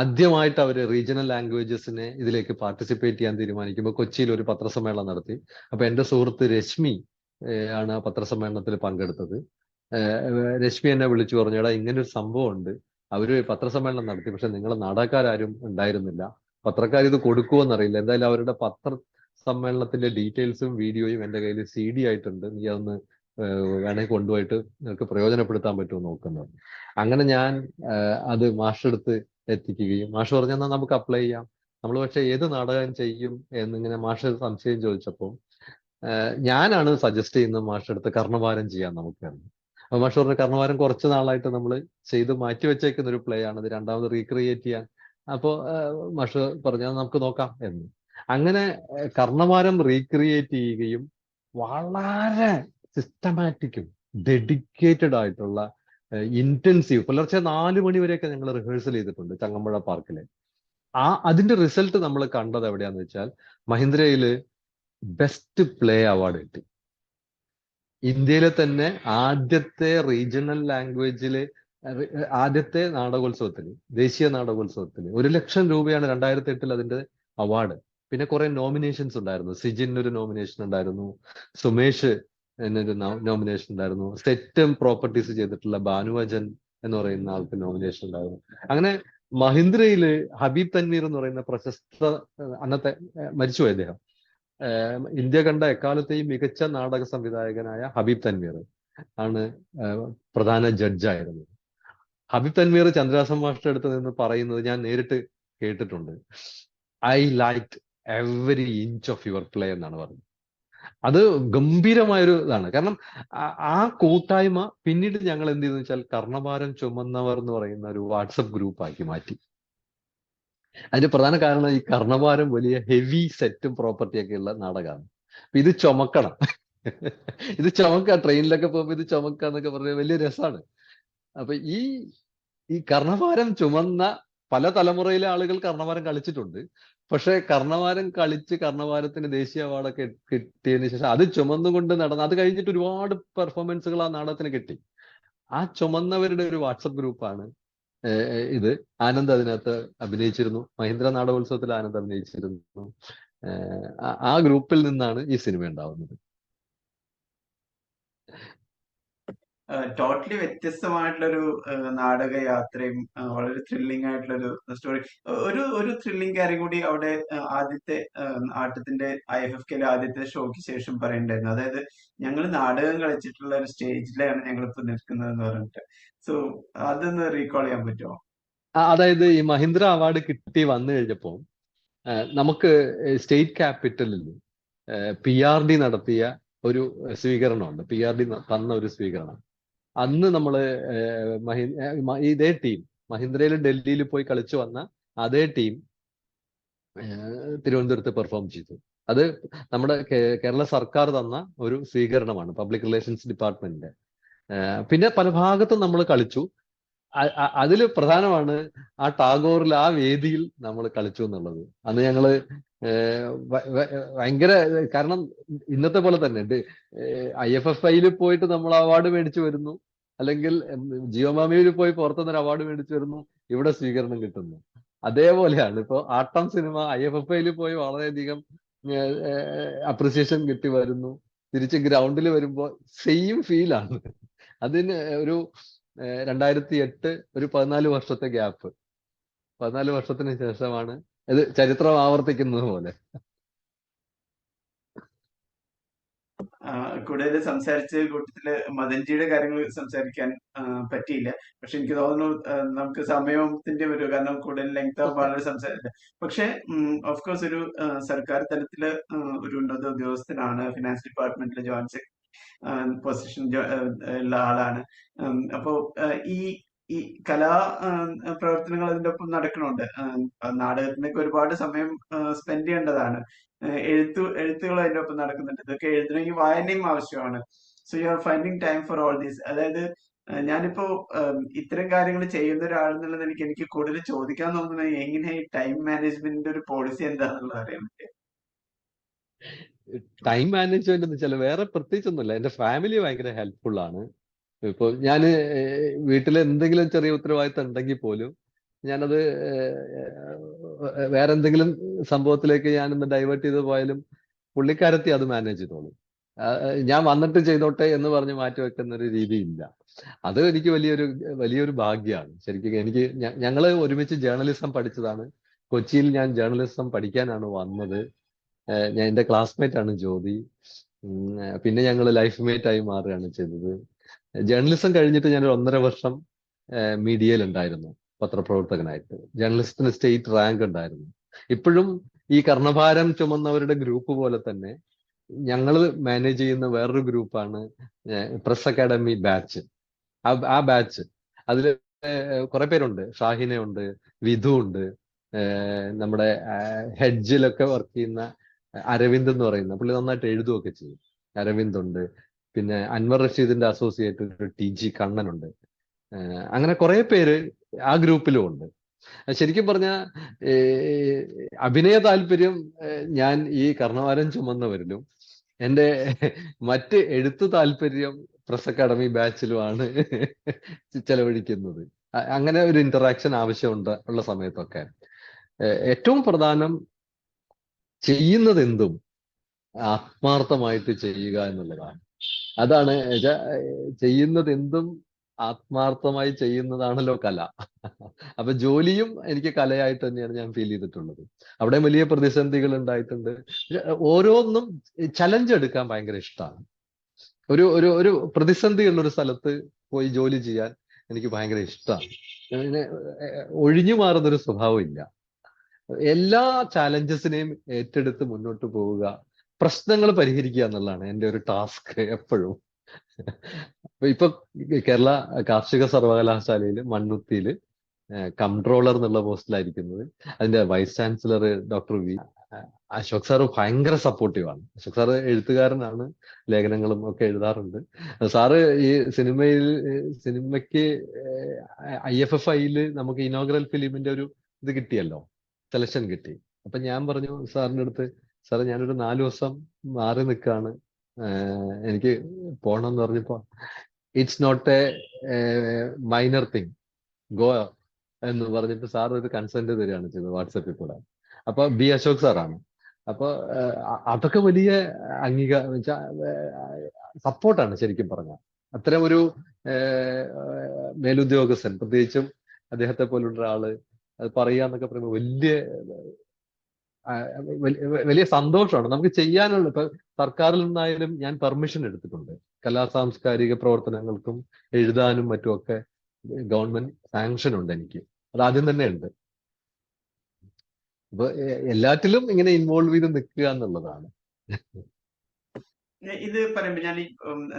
ആദ്യമായിട്ട് അവര് റീജിയണൽ ലാംഗ്വേജസിനെ ഇതിലേക്ക് പാർട്ടിസിപ്പേറ്റ് ചെയ്യാൻ തീരുമാനിക്കുമ്പോൾ കൊച്ചിയിൽ ഒരു പത്രസമ്മേളനം നടത്തി. അപ്പൊ എന്റെ സുഹൃത്ത് രശ്മി ആണ് ആ പത്രസമ്മേളനത്തിൽ പങ്കെടുത്തത്. രശ്മി എന്നെ വിളിച്ചു പറഞ്ഞു, എടാ ഇങ്ങനെ ഒരു സംഭവം ഉണ്ട്, അവര് പത്രസമ്മേളനം നടത്തി, പക്ഷെ നിങ്ങൾ നാടകക്കാരും ഉണ്ടായിരുന്നില്ല, പത്രക്കാർ ഇത് കൊടുക്കുമോ എന്നറിയില്ല. എന്തായാലും അവരുടെ പത്ര സമ്മേളനത്തിന്റെ ഡീറ്റെയിൽസും വീഡിയോയും എൻ്റെ കയ്യിൽ CD ആയിട്ടുണ്ട്. നീ അതൊന്ന് വേണമെങ്കിൽ കൊണ്ടുപോയിട്ട് നിനക്ക് പ്രയോജനപ്പെടുത്താൻ പറ്റുമോ നോക്കുന്നത്. അങ്ങനെ ഞാൻ അത് മാഷെടുത്ത് എത്തിക്കുകയും മാഷ് പറഞ്ഞാൽ നമുക്ക് അപ്ലൈ ചെയ്യാം, നമ്മൾ പക്ഷെ ഏത് നാടകം ചെയ്യും എന്നിങ്ങനെ മാഷ് സംശയം ചോദിച്ചപ്പോൾ ഞാനാണ് സജസ്റ്റ് ചെയ്യുന്നത് മാഷെടുത്ത് കർണഭാരം ചെയ്യാൻ നമുക്ക്. അപ്പൊ മാഷ് പറഞ്ഞ കർണഭാരം കുറച്ച് നാളായിട്ട് നമ്മൾ ചെയ്ത് മാറ്റി വെച്ചേക്കുന്ന ഒരു പ്ലേ ആണ്, ഇത് രണ്ടാമത് റീക്രിയേറ്റ് ചെയ്യാൻ. അപ്പോൾ മാഷ് പറഞ്ഞാൽ നമുക്ക് നോക്കാം എന്ന്. അങ്ങനെ കർണഭാരം റീക്രിയേറ്റ് ചെയ്യുകയും വളരെ സിസ്റ്റമാറ്റിക്കും ഡെഡിക്കേറ്റഡ് ആയിട്ടുള്ള ഇന്റൻസീവ് പുലർച്ചെ 4 മണി വരെയൊക്കെ ഞങ്ങൾ റിഹേഴ്സൽ ചെയ്തിട്ടുണ്ട് ചങ്ങമ്പുഴ പാർക്കിലെ. അതിന്റെ റിസൾട്ട് നമ്മൾ കണ്ടത് എവിടെയാന്ന് വെച്ചാൽ മഹീന്ദ്രയില് ബെസ്റ്റ് പ്ലേ അവാർഡ് കിട്ടി. ഇന്ത്യയിലെ തന്നെ ആദ്യത്തെ റീജിയണൽ ലാംഗ്വേജില് ആദ്യത്തെ നാടകോത്സവത്തിന്, ദേശീയ നാടകോത്സവത്തിന് 1 ലക്ഷം രൂപയാണ് 2008 അതിന്റെ അവാർഡ്. പിന്നെ കുറെ നോമിനേഷൻസ് ഉണ്ടായിരുന്നു. സിജിന് ഒരു നോമിനേഷൻ ഉണ്ടായിരുന്നു, സുമേഷ് എന്നൊരു നോമിനേഷൻ ഉണ്ടായിരുന്നു, സെറ്റും പ്രോപ്പർട്ടീസ് ചെയ്തിട്ടുള്ള ഭാനുവജൻ എന്ന് പറയുന്ന ആൾക്ക് നോമിനേഷൻ ഉണ്ടായിരുന്നു. അങ്ങനെ മഹീന്ദ്രയില് ഹബീബ് തൻവീർ എന്ന് പറയുന്ന പ്രശസ്ത, അന്നത്തെ മരിച്ചുപോയ അദ്ദേഹം, ഇന്ത്യ കണ്ട എക്കാലത്തെയും മികച്ച നാടക സംവിധായകനായ ഹബീബ് തൻവീർ ആണ് പ്രധാന ജഡ്ജായിരുന്നത്. ഹബീബ് തൻവീർ ചന്ദ്രഹാസൻ മാസ്റ്റർ അടുത്ത് നിന്ന് പറയുന്നത് ഞാൻ നേരിട്ട് കേട്ടിട്ടുണ്ട്. I like every inch of your play എന്നാണ് പറഞ്ഞത്. അത് ഗംഭീരമായൊരു ഇതാണ്. കാരണം ആ കൂട്ടായ്മ പിന്നീട് ഞങ്ങൾ എന്ത് ചെയ്തെന്ന് വെച്ചാൽ കർണഭാരം ചുമന്നവർ എന്ന് പറയുന്ന ഒരു വാട്സപ്പ് ഗ്രൂപ്പ് ആക്കി മാറ്റി. അതിന്റെ പ്രധാന കാരണം ഈ കർണഭാരം വലിയ ഹെവി സെറ്റും പ്രോപ്പർട്ടിയൊക്കെ ഉള്ള നാടകമാണ്. അപ്പൊ ഇത് ചുമക്കണം, ഇത് ട്രെയിനിലൊക്കെ പോകുമ്പോൾ ഇത് ചുമക്കാന്നൊക്കെ പറഞ്ഞ വലിയ രസമാണ്. അപ്പൊ ഈ കർണഭാരം ചുമന്ന പല തലമുറയിലെ ആളുകൾ കർണഭാരം കളിച്ചിട്ടുണ്ട്. പക്ഷെ കർണഭാരം കളിച്ച് കർണഭാരത്തിന് ദേശീയ അവാർഡൊക്കെ കിട്ടിയതിന് ശേഷം അത് ചുമന്നുകൊണ്ട് നടന്ന, അത് കഴിഞ്ഞിട്ട് ഒരുപാട് പെർഫോമൻസുകൾ ആ നാടകത്തിന് കിട്ടി. ആ ചുമന്നവരുടെ ഒരു വാട്സപ്പ് ഗ്രൂപ്പാണ് ഇത്. ആനന്ദ് അതിനകത്ത് അഭിനയിച്ചിരുന്നു, മഹീന്ദ്ര നാടകോത്സവത്തിൽ ആനന്ദ് അഭിനയിച്ചിരുന്നു. ആ ഗ്രൂപ്പിൽ നിന്നാണ് ഈ സിനിമ ഉണ്ടാവുന്നത്. ടോട്ടലി വ്യത്യസ്തമായിട്ടുള്ളൊരു നാടക യാത്രയും വളരെ ത്രില്ലിംഗ് ആയിട്ടുള്ളൊരു സ്റ്റോറി. ഒരു ത്രില്ലിംഗ് കാര്യം കൂടി അവിടെ ആദ്യത്തെ ആട്ടത്തിന്റെ IFFK ആദ്യത്തെ ഷോയ്ക്ക് ശേഷം പറയണ്ടായിരുന്നു. അതായത് ഞങ്ങൾ നാടകം കളിച്ചിട്ടുള്ള ഒരു സ്റ്റേജിലാണ് ഞങ്ങളിപ്പോ നിൽക്കുന്നത് എന്ന് പറഞ്ഞിട്ട്. സോ അതൊന്ന് റീകോൾ ചെയ്യാൻ പറ്റുമോ? അതായത് ഈ മഹീന്ദ്ര അവാർഡ് കിട്ടി വന്നു കഴിഞ്ഞപ്പോൾ നമുക്ക് സ്റ്റേറ്റ് ക്യാപിറ്റലിൽ PRD നടത്തിയ ഒരു സ്വീകരണമുണ്ട്. PRD തന്ന ഒരു സ്വീകരണം. അന്ന് നമ്മള് ഇതേ ടീം മഹീന്ദ്രയിൽ ഡൽഹിയിൽ പോയി കളിച്ചു വന്ന അതേ ടീം തിരുവനന്തപുരത്ത് പെർഫോം ചെയ്തു. അത് നമ്മുടെ കേരള സർക്കാർ തന്ന ഒരു സ്വീകരണമാണ്, പബ്ലിക് റിലേഷൻസ് ഡിപ്പാർട്ട്മെന്റിന്റെ. പിന്നെ പല ഭാഗത്തും നമ്മൾ കളിച്ചു. അതിൽ പ്രധാനമാണ് ആ ടാഗോറിൽ ആ വേദിയിൽ നമ്മൾ കളിച്ചു എന്നുള്ളത്. അന്ന് ഞങ്ങള് ഭയങ്കര, കാരണം ഇന്നത്തെ പോലെ തന്നെ IFFIയിൽ പോയിട്ട് നമ്മൾ അവാർഡ് മേടിച്ചു വരുന്നു, അല്ലെങ്കിൽ ജിയോമാമിയിൽ പോയി പുറത്തുനിന്നൊരു അവാർഡ് മേടിച്ചു വരുന്നു, ഇവിടെ സ്വീകരണം കിട്ടുന്നു. അതേപോലെയാണ് ഇപ്പൊ ആട്ടം സിനിമ IFFIയിൽ പോയി വളരെയധികം അപ്രിസിയേഷൻ കിട്ടി വരുന്നു, തിരിച്ച് ഗ്രൗണ്ടിൽ വരുമ്പോൾ സെയിം ഫീലാണ്. അതിന് ഒരു 2008 ഒരു 14 വർഷത്തെ ഗ്യാപ്പ്, 14 വർഷത്തിന് ശേഷമാണ് ഇത് ചരിത്രം ആവർത്തിക്കുന്നത് പോലെ. കൂടുതൽ സംസാരിച്ച കൂട്ടത്തില് മദൻജിയുടെ കാര്യങ്ങൾ സംസാരിക്കാൻ പറ്റിയില്ല. പക്ഷെ എനിക്ക് തോന്നുന്നു നമുക്ക് സമയത്തിന്റെ ഒരു കാരണം കൂടുതൽ ലെങ്ത് ആകുമ്പോൾ വളരെ സംസാരില്ല. പക്ഷെ ഓഫ് കോഴ്സ് ഒരു സർക്കാർ തലത്തില് ഒരു ഉന്നത ഉദ്യോഗസ്ഥനാണ്, ഫിനാൻസ് ഡിപ്പാർട്ട്മെന്റിൽ ജോയിന്റ് പൊസിഷൻ ഉള്ള ആളാണ്. അപ്പോ ഈ ഈ കലാ പ്രവർത്തനങ്ങൾ അതിന്റെ ഒപ്പം നടക്കണുണ്ട്. നാടകത്തിനൊക്കെ ഒരുപാട് സമയം സ്പെൻഡ് ചെയ്യേണ്ടതാണ്. എഴുത്തുകൾ അതിന്റെ ഒപ്പം നടക്കുന്നുണ്ട്. ഇതൊക്കെ എഴുതണമെങ്കിൽ വായനയും ആവശ്യമാണ്. So you are finding time for all these. അതായത് ഞാനിപ്പോ ഇത്തരം കാര്യങ്ങൾ ചെയ്യുന്ന ഒരാളെന്നുള്ളത് എനിക്ക് കൂടുതൽ ചോദിക്കാൻ തോന്നുന്നത് എങ്ങനെ ഈ ടൈം മാനേജ്മെന്റിന്റെ ഒരു പോളിസി എന്താണെന്നുള്ളത് അറിയാൻ പറ്റും. ടൈം മാനേജ്മെന്റ് എന്ന് വെച്ചാൽ വേറെ പ്രത്യേകിച്ചൊന്നുമില്ല. എന്റെ ഫാമിലി ഭയങ്കര ഹെൽപ്ഫുൾ ആണ്. ഇപ്പൊ ഞാന് വീട്ടിൽ എന്തെങ്കിലും ചെറിയ ഉത്തരവാദിത്തം ഉണ്ടെങ്കിൽ പോലും ഞാനത് വേറെ എന്തെങ്കിലും സംഭവത്തിലേക്ക് ഞാനൊന്ന് ഡൈവേർട്ട് ചെയ്ത് പോയാലും പുള്ളിക്കാരത്തി അത് മാനേജ് ചെയ്തോളും. ഞാൻ വന്നിട്ട് ചെയ്തോട്ടെ എന്ന് പറഞ്ഞ് മാറ്റി വെക്കുന്ന ഒരു രീതിയില്ല. അത് എനിക്ക് വലിയൊരു ഭാഗ്യമാണ് ശരിക്കും. ഞങ്ങള് ഒരുമിച്ച് ജേർണലിസം പഠിച്ചതാണ്. കൊച്ചിയിൽ ഞാൻ ജേർണലിസം പഠിക്കാനാണ് വന്നത്. ഞാൻ എൻ്റെ ക്ലാസ്മേറ്റ് ആണ് ജ്യോതി. പിന്നെ ഞങ്ങൾ ലൈഫ് മേറ്റ് ആയി മാറുകയാണ് ചെയ്തത്. ജേർണലിസം കഴിഞ്ഞിട്ട് ഞാൻ ഒരു 1.5 വർഷം മീഡിയയിൽ ഉണ്ടായിരുന്നു, പത്രപ്രവർത്തകനായിട്ട്. ജേർണലിസ്റ്റിന് സ്റ്റേറ്റ് റാങ്ക് ഉണ്ടായിരുന്നു. ഇപ്പോഴും ഈ കർണഭാരം ചുമന്നവരുടെ ഗ്രൂപ്പ് പോലെ തന്നെ ഞങ്ങൾ മാനേജ് ചെയ്യുന്ന വേറൊരു ഗ്രൂപ്പാണ് പ്രസ് അക്കാഡമി ബാച്ച്. ആ ബാച്ച് അതിൽ കുറെ പേരുണ്ട്. ഷാഹിനയുണ്ട്, വിധു ഉണ്ട്, നമ്മുടെ ഹെഡ്ജിലൊക്കെ വർക്ക് ചെയ്യുന്ന അരവിന്ദ് എന്ന് പറയുന്ന പുള്ളി നന്നായിട്ട് എഴുതുകയൊക്കെ ചെയ്യും. അരവിന്ദ് ഉണ്ട്. പിന്നെ അൻവർ റഷീദിന്റെ അസോസിയേറ്റ് TG കണ്ണനുണ്ട്. അങ്ങനെ കുറെ പേര് ആ ഗ്രൂപ്പിലും ഉണ്ട്. ശരിക്കും പറഞ്ഞ അഭിനയ താല്പര്യം ഞാൻ ഈ കർണവാരം ചുമന്നവരിലും, എൻ്റെ മറ്റ് എഴുത്തു താല്പര്യം പ്രസ് അക്കാഡമി ബാച്ചിലുമാണ് ചെലവഴിക്കുന്നത്. അങ്ങനെ ഒരു ഇന്ററാക്ഷൻ ആവശ്യമുണ്ട് ഉള്ള സമയത്തൊക്കെ. ഏറ്റവും പ്രധാനം ചെയ്യുന്നത് എന്തും ആത്മാർത്ഥമായിട്ട് ചെയ്യുക എന്നുള്ളതാണ്. അതാണ് ചെയ്യുന്നത് എന്തും ആത്മാർത്ഥമായി ചെയ്യുന്നതാണല്ലോ കല. അപ്പൊ ജോലിയും എനിക്ക് കലയായിട്ട് തന്നെയാണ് ഞാൻ ഫീൽ ചെയ്തിട്ടുള്ളത്. അവിടെ വലിയ പ്രതിസന്ധികൾ ഉണ്ടായിട്ടുണ്ട്. ഓരോന്നും ചലഞ്ച് എടുക്കാൻ ഭയങ്കര ഇഷ്ടമാണ്. ഒരു ഒരു ഒരു പ്രതിസന്ധിയുള്ള ഒരു സ്ഥലത്ത് പോയി ജോലി ചെയ്യാൻ എനിക്ക് ഭയങ്കര ഇഷ്ടമാണ്. പിന്നെ ഒഴിഞ്ഞു മാറുന്നൊരു സ്വഭാവം ഇല്ല. എല്ലാ ചാലഞ്ചസിനെയും ഏറ്റെടുത്ത് മുന്നോട്ട് പോവുക, പ്രശ്നങ്ങൾ പരിഹരിക്കുക എന്നുള്ളതാണ് എൻ്റെ ഒരു ടാസ്ക് എപ്പോഴും. ഇപ്പൊ കേരള കാർഷിക സർവകലാശാലയിൽ മണ്ണുത്തിയിൽ കംട്രോളർ എന്നുള്ള പോസ്റ്റിലായിരിക്കുന്നത്. അതിന്റെ vice chancellor doctor V Ashok sir ഭയങ്കര സപ്പോർട്ടീവാണ്. അശോക് സാറ് എഴുത്തുകാരനാണ്, ലേഖനങ്ങളും ഒക്കെ എഴുതാറുണ്ട്. സാറ് ഈ സിനിമയ്ക്ക് IFFI നമുക്ക് ഇനോഗ്രൽ ഫിലിമിന്റെ ഒരു ഇത് കിട്ടിയല്ലോ, സെലക്ഷൻ കിട്ടി. അപ്പൊ ഞാൻ പറഞ്ഞു സാറിന്റെ അടുത്ത്, സാറേ ഞാനൊരു 4 ദിവസം മാറി നിൽക്കാണ്, എനിക്ക് പോണം എന്ന് പറഞ്ഞപ്പോ, it's not a minor thing, go എന്ന് പറഞ്ഞിട്ട് സാർ ഒരു കൺസെന്റ് തരികയാണ് ചെയ്തത് വാട്സപ്പിൽ കൂടെ. അപ്പൊ അശോക് സാറാണ്. അപ്പൊ അതൊക്കെ വലിയ സപ്പോർട്ടാണ് ശരിക്കും പറഞ്ഞാൽ. അത്തരം ഒരു മേലുദ്യോഗസ്ഥൻ, പ്രത്യേകിച്ചും അദ്ദേഹത്തെ പോലുള്ള ആള് അത് പറയാന്നൊക്കെ പറയുമ്പോൾ വലിയ സന്തോഷമാണ്. നമുക്ക് ചെയ്യാനുള്ള, ഇപ്പൊ സർക്കാരിൽ നിന്നായാലും ഞാൻ പെർമിഷൻ എടുത്തിട്ടുണ്ട് കലാസാംസ്കാരിക പ്രവർത്തനങ്ങൾക്കും എഴുതാനും മറ്റുമൊക്കെ. ഗവൺമെന്റ് സാങ്ഷൻ ഉണ്ട് എനിക്ക്, അത് ആദ്യം തന്നെ ഉണ്ട്. അപ്പൊ എല്ലാറ്റിലും ഇങ്ങനെ ഇൻവോൾവ് ചെയ്ത് നിൽക്കുക എന്നുള്ളതാണ്. ഇത് പറയുമ്പോ ഞാൻ ഈ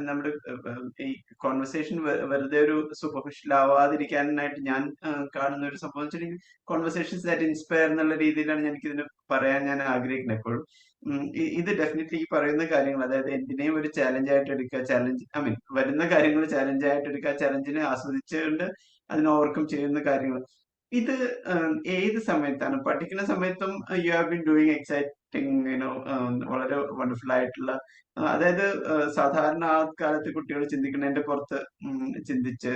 നമ്മുടെ ഈ കോൺവെർസേഷൻ വെറുതെ ഒരു സൂപ്പർഫിഷ്യൽ ആവാതിരിക്കാനായിട്ട് ഞാൻ കാണുന്ന ഒരു സംഭവം വെച്ചിട്ടുണ്ടെങ്കിൽ, കോൺവെർസേഷൻസ് ദാറ്റ് ഇൻസ്പയർ എന്നുള്ള രീതിയിലാണ് എനിക്കിതിന് പറയാൻ ഞാൻ ആഗ്രഹിക്കുന്നത് എപ്പോഴും. ഇത് ഡെഫിനറ്റ്ലി ഈ പറയുന്ന കാര്യങ്ങൾ, അതായത് എന്തിനേയും ഒരു ചാലഞ്ച് ആയിട്ട് എടുക്കുക, വരുന്ന കാര്യങ്ങൾ ചാലഞ്ച് ആയിട്ട് എടുക്കുക, ചാലഞ്ചിനെ ആസ്വദിച്ചുകൊണ്ട് അതിനെ ഓവർകം ചെയ്യുന്ന കാര്യങ്ങൾ. ഇത് ഏത് സമയത്താണ്? പഠിക്കുന്ന സമയത്തും you have been doing exciting, വളരെ വണ്ടർഫുൾ ആയിട്ടുള്ള, അതായത് സാധാരണ ആ കാലത്ത് കുട്ടികൾ ചിന്തിക്കുന്നതിന്റെ പുറത്ത് ചിന്തിച്ച്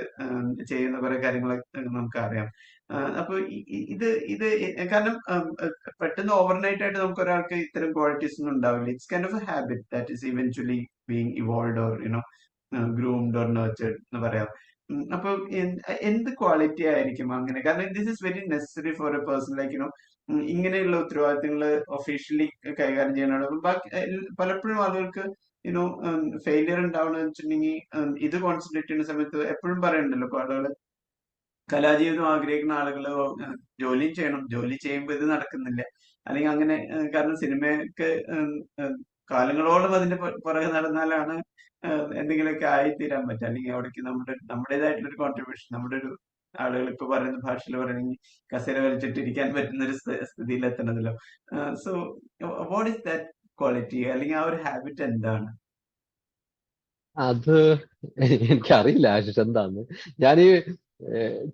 ചെയ്യുന്ന കുറെ കാര്യങ്ങളൊക്കെ നമുക്കറിയാം. അപ്പൊ ഇത് ഇത് കാരണം പെട്ടെന്ന് ഓവർനൈറ്റ് ആയിട്ട് നമുക്ക് ഒരാൾക്ക് ഇത്തരം ക്വാളിറ്റീസ് ഒന്നും ഉണ്ടാവില്ല. It's kind of a habit that is eventually being evolved or groomed or nurtured എന്ന് പറയാം. അപ്പൊ എന്ത് ക്വാളിറ്റി ആയിരിക്കും അങ്ങനെ? കാരണം this is very necessary for a person, like ഇങ്ങനെയുള്ള ഉത്തരവാദിത്തങ്ങൾ ഒഫീഷ്യലി കൈകാര്യം ചെയ്യാനാണ്. ബാക്കി പലപ്പോഴും ആളുകൾക്ക് ഫെയിലിയർ ഉണ്ടാവണമെന്ന് വെച്ചിട്ടുണ്ടെങ്കിൽ ഇത് കോൺസെൻട്രേറ്റ് ചെയ്യുന്ന സമയത്ത് എപ്പോഴും പറയണ്ടല്ലോ, ഇപ്പൊ ആളുകൾ കലാജീവിതം ആഗ്രഹിക്കുന്ന ആളുകൾ ജോലിയും ചെയ്യണം, ജോലി ചെയ്യുമ്പോൾ ഇത് നടക്കുന്നില്ല, അല്ലെങ്കിൽ അങ്ങനെ. കാരണം സിനിമയൊക്കെ കാലങ്ങളോളം അതിന്റെ പുറകെ നടന്നാലാണ് എന്തെങ്കിലുമൊക്കെ ആയിത്തീരാൻ പറ്റുക, അല്ലെങ്കിൽ അവിടേക്ക് നമ്മുടേതായിട്ടുള്ള ഒരു കോൺട്രിബ്യൂഷൻ, നമ്മുടെ ഒരു ആളുകൾ ഇപ്പൊ പറയുന്ന ഭാഷയിൽ പറയണമെങ്കിൽ കസേര വലിച്ചിട്ടിരിക്കാൻ പറ്റുന്ന ഒരു സ്ഥിതിയിൽ എത്തണമല്ലോ. So what is that quality, അല്ലെങ്കിൽ ആ ഒരു ഹാബിറ്റ് എന്താണ്? അത് എനിക്കറിയില്ല ആശിഷ് എന്താന്ന്. ഞാൻ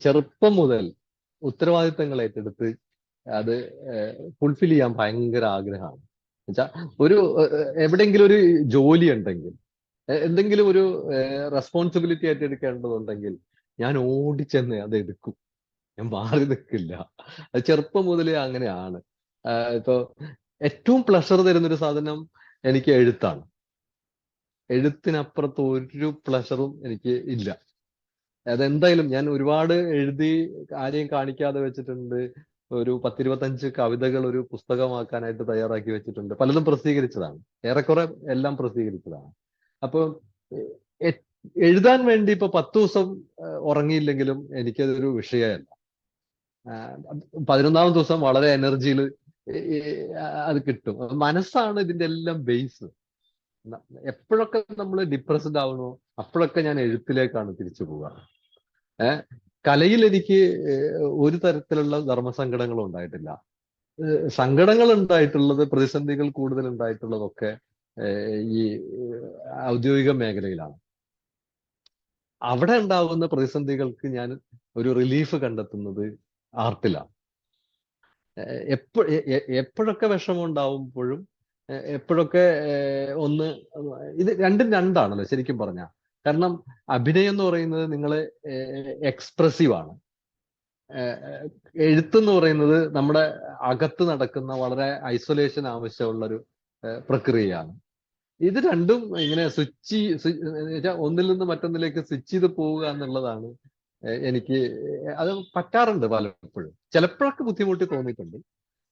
ചെറുപ്പം മുതൽ ഉത്തരവാദിത്തങ്ങൾ ഏറ്റെടുത്ത് അത് ഫുൾഫിൽ ചെയ്യാൻ ഭയങ്കര ആഗ്രഹമാണ്. എന്നുവെച്ചാൽ ഒരു എവിടെയെങ്കിലും ഒരു ജോലി ഉണ്ടെങ്കിൽ, എന്തെങ്കിലും ഒരു റെസ്പോൺസിബിലിറ്റി ഏറ്റെടുക്കേണ്ടതുണ്ടെങ്കിൽ ഞാൻ ഓടിച്ചെന്ന് അത് എടുക്കും, ഞാൻ മാറി നിൽക്കില്ല. അത് ചെറുപ്പം മുതലേ അങ്ങനെയാണ്. ഇപ്പൊ ഏറ്റവും പ്ലഷർ തരുന്നൊരു സാധനം എനിക്ക് എഴുത്താണ്. എഴുത്തിനപ്പുറത്ത് ഒരു പ്ലഷറും എനിക്ക് ഇല്ല. അതെന്തായാലും ഞാൻ ഒരുപാട് എഴുതി ആരെയും കാണിക്കാതെ വെച്ചിട്ടുണ്ട്. ഒരു 10-25 കവിതകൾ ഒരു പുസ്തകമാക്കാനായിട്ട് തയ്യാറാക്കി വെച്ചിട്ടുണ്ട്. പലതും പ്രസിദ്ധീകരിച്ചതാണ്, ഏറെക്കുറെ എല്ലാം പ്രസിദ്ധീകരിച്ചതാണ്. അപ്പോൾ എ- എഴുതാൻ വേണ്ടി ഇപ്പൊ 10 ദിവസം ഉറങ്ങിയില്ലെങ്കിലും എനിക്കതൊരു വിഷയമല്ല. 11ാം ദിവസം വളരെ എനർജിയിൽ അത് കിട്ടും. മനസ്സാണ് ഇതിന്റെ എല്ലാം ബേസ്. എപ്പോഴൊക്കെ നമ്മൾ ഡിപ്രസ്ഡ് ആവണോ അപ്പോഴൊക്കെ ഞാൻ എഴുത്തിലേക്കാണ് തിരിച്ചു പോവുക. കലയിൽ എനിക്ക് ഒരു തരത്തിലുള്ള ധർമ്മസങ്കടങ്ങളും ഉണ്ടായിട്ടില്ല. സങ്കടങ്ങൾ ഉണ്ടായിട്ടുള്ളത്, പ്രതിസന്ധികൾ കൂടുതൽ ഉണ്ടായിട്ടുള്ളതൊക്കെ ഈ ഔദ്യോഗിക മേഖലയിലാണ്. അവിടെ ഉണ്ടാവുന്ന പ്രതിസന്ധികൾക്ക് ഞാൻ ഒരു റിലീഫ് കണ്ടെത്തുന്നത് ആർട്ടിലാണ്. എപ്പോഴൊക്കെ വിഷമം ഉണ്ടാവുമ്പോഴും എപ്പോഴൊക്കെ ഒന്ന് ഇത് രണ്ടും രണ്ടാണല്ലോ ശരിക്കും പറഞ്ഞ. കാരണം അഭിനയം എന്ന് പറയുന്നത് നിങ്ങൾ എക്സ്പ്രസീവ് ആണ്. എഴുത്തെന്ന് പറയുന്നത് നമ്മുടെ അകത്ത് നടക്കുന്ന വളരെ ഐസൊലേഷൻ ആവശ്യമുള്ളൊരു പ്രക്രിയയാണ്. ഇത് രണ്ടും ഇങ്ങനെ ഒന്നിൽ നിന്ന് മറ്റൊന്നിലേക്ക് സ്വിച്ച് ചെയ്ത് പോവുക എന്നുള്ളതാണ് എനിക്ക്. അത് പറ്റാറുണ്ട് പലപ്പോഴും. ചിലപ്പോഴൊക്കെ ബുദ്ധിമുട്ടി തോന്നിയിട്ടുണ്ട്,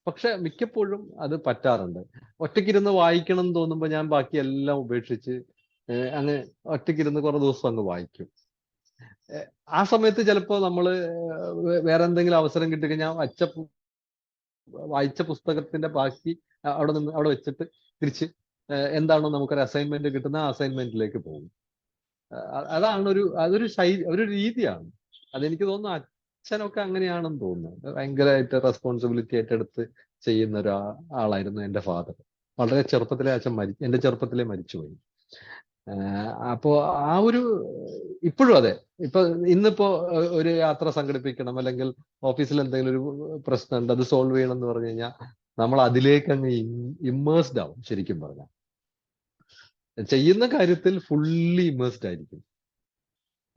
പക്ഷെ മിക്കപ്പോഴും അത് പറ്റാറുണ്ട്. ഒറ്റയ്ക്കിരുന്ന് വായിക്കണം എന്ന് തോന്നുമ്പോൾ ഞാൻ ബാക്കി എല്ലാം ഉപേക്ഷിച്ച് അങ്ങ് ഒറ്റയ്ക്കിരുന്ന് കുറെ ദിവസം അങ്ങ് വായിക്കും. ആ സമയത്ത് ചിലപ്പോൾ നമ്മൾ വേറെ എന്തെങ്കിലും അവസരം കിട്ടിക്കഴിഞ്ഞാൽ വായിച്ച പുസ്തകത്തിന്റെ ബാക്കി അവിടെ വെച്ചിട്ട് തിരിച്ച് എന്താണോ നമുക്കൊരു അസൈൻമെന്റ് കിട്ടുന്ന ആ അസൈൻമെന്റിലേക്ക് പോകും. അതൊരു രീതിയാണ്. അതെനിക്ക് തോന്നുന്നു അച്ഛനൊക്കെ അങ്ങനെയാണെന്ന് തോന്നുന്നു. ഭയങ്കരമായിട്ട് റെസ്പോൺസിബിലിറ്റി ഏറ്റെടുത്ത് ചെയ്യുന്ന ആളായിരുന്നു എൻ്റെ ഫാദർ. വളരെ ചെറുപ്പത്തിലെ എൻ്റെ ചെറുപ്പത്തിലെ മരിച്ചുപോയി. അപ്പോ ആ ഒരു ഇപ്പോഴും അതെ. ഇന്നിപ്പോ ഒരു യാത്ര സംഘടിപ്പിക്കണം, അല്ലെങ്കിൽ ഓഫീസിൽ എന്തെങ്കിലും ഒരു പ്രശ്നമുണ്ട്, അത് സോൾവ് ചെയ്യണം എന്ന് പറഞ്ഞു കഴിഞ്ഞാൽ നമ്മൾ അതിലേക്ക് അങ്ങ് ഇമ്മേഴ്സ്ഡ് ആവും. ശരിക്കും പറഞ്ഞാൽ ചെയ്യുന്ന കാര്യത്തിൽ ഫുള്ളി ഇമ്മേഴ്സ്ഡ് ആയിരിക്കും.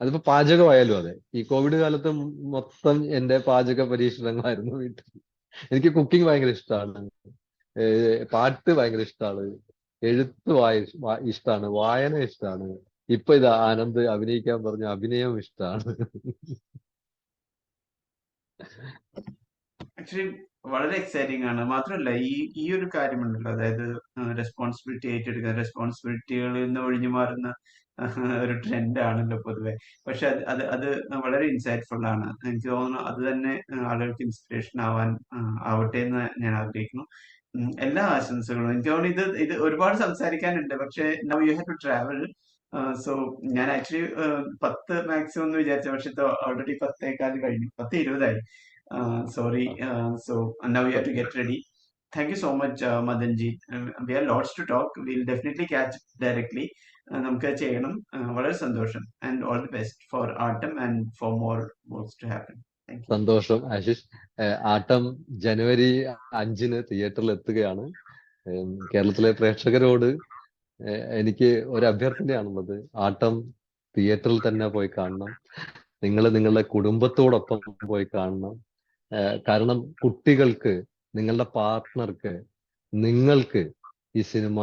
അതിപ്പോ പാചകമായാലും അതെ. ഈ കോവിഡ് കാലത്ത് മൊത്തം എൻ്റെ പാചക പരീക്ഷണങ്ങളായിരുന്നു വീട്ടിൽ. എനിക്ക് കുക്കിംഗ് ഭയങ്കര ഇഷ്ടമാണ്, പാട്ട് ഭയങ്കര ഇഷ്ടമാണ്, എഴുത്ത് ഇഷ്ടമാണ്, വായന ഇഷ്ടമാണ്. ഇപ്പൊ ഇത് ആനന്ദ് അഭിനയിക്കാൻ പറഞ്ഞ അഭിനയം ഇഷ്ടമാണ്. ആക്ച്വലി വളരെ എക്സൈറ്റിംഗ് ആണ്. മാത്രമല്ല ഈ ഒരു കാര്യമുണ്ടല്ലോ, അതായത് റെസ്പോൺസിബിലിറ്റി ഏറ്റെടുക്കുക, റെസ്പോൺസിബിലിറ്റികളിൽ നിന്ന് ഒഴിഞ്ഞു മാറുന്ന ഒരു ട്രെൻഡ് ആണല്ലോ പൊതുവെ. പക്ഷെ അത് വളരെ ഇൻസൈറ്റ്ഫുൾ ആണ്. എനിക്ക് തോന്നുന്നു അത് തന്നെ ആളുകൾക്ക് ഇൻസ്പിറേഷൻ ആവട്ടെ എന്ന് ഞാൻ ആഗ്രഹിക്കുന്നു. എല്ലാ ആശംസകളും. എനിക്ക് തോന്നുന്നു ഇത് ഒരുപാട് സംസാരിക്കാനുണ്ട്, പക്ഷെ now you have to travel. So ഞാൻ ആക്ച്വലി 10 മാക്സിമം എന്ന് വിചാരിച്ച, പക്ഷെ ഓൾറെഡി 10:15 കഴിഞ്ഞു, 10:20 sorry. So now we have to get ready. Thank you so much, Madanji. We have lots to talk. We'll definitely catch directly. നമുക്ക് ചെയ്യണം. വളരെ സന്തോഷം. And all the best for Autumn and for more works to happen. Thank you. സന്തോഷം ആശിഷ്. ആട്ടം ജനുവരി 5-ന് തിയേറ്ററിൽ എത്തുകയാണ്. കേരളത്തിലെ പ്രേക്ഷകരോട് എനിക്ക് ഒരു അഭ്യർത്ഥനയാണുള്ളത്. ആട്ടം തിയേറ്ററിൽ തന്നെ പോയി കാണണം. നിങ്ങൾ നിങ്ങളുടെ കുടുംബത്തോടൊപ്പം പോയി കാണണം. കാരണം കുട്ടികൾക്ക്, നിങ്ങളുടെ പാർട്ട്ണർക്ക്, നിങ്ങൾക്ക് ഈ സിനിമ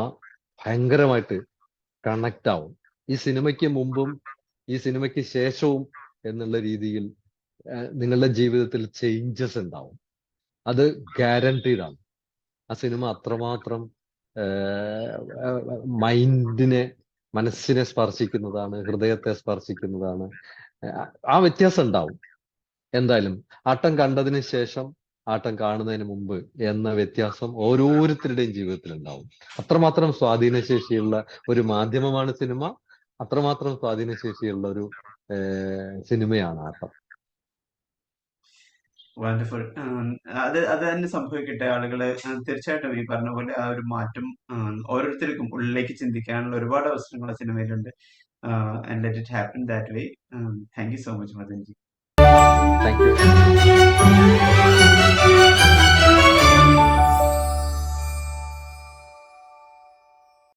ഭയങ്കരമായിട്ട് കണക്റ്റ് ആവും. ഈ സിനിമയ്ക്ക് മുമ്പും ഈ സിനിമയ്ക്ക് ശേഷവും എന്നുള്ള രീതിയിൽ നിങ്ങളുടെ ജീവിതത്തിൽ ചേഞ്ചസ് ഉണ്ടാവും. അത് ഗ്യാരണ്ടീഡ് ആണ്. ആ സിനിമ അത്രമാത്രം മനസ്സിനെ സ്പർശിക്കുന്നതാണ്, ഹൃദയത്തെ സ്പർശിക്കുന്നതാണ്. ആ വ്യത്യാസം ഉണ്ടാവും എന്തായാലും. ആട്ടം കണ്ടതിന് ശേഷം ആട്ടം കാണുന്നതിന് മുമ്പ് എന്ന വ്യത്യാസം ഓരോരുത്തരുടെയും ജീവിതത്തിൽ ഉണ്ടാവും. അത്രമാത്രം സ്വാധീനശേഷിയുള്ള ഒരു മാധ്യമമാണ് സിനിമ. അത്രമാത്രം സ്വാധീനശേഷിയുള്ള ഒരു സിനിമയാണ് ആട്ടം. വണ്ടർഫുൾ. അത് തന്നെ സംഭവിക്കട്ടെ. ആളുകള് തീർച്ചയായിട്ടും ഈ പറഞ്ഞ പോലെ ആ ഒരു മാറ്റം ഓരോരുത്തർക്കും ഉള്ളിലേക്ക് ചിന്തിക്കാനുള്ള ഒരുപാട് അവസരങ്ങൾ സിനിമയിലുണ്ട്. And let it happen that way. Thank you so much, Madanji. Thank you.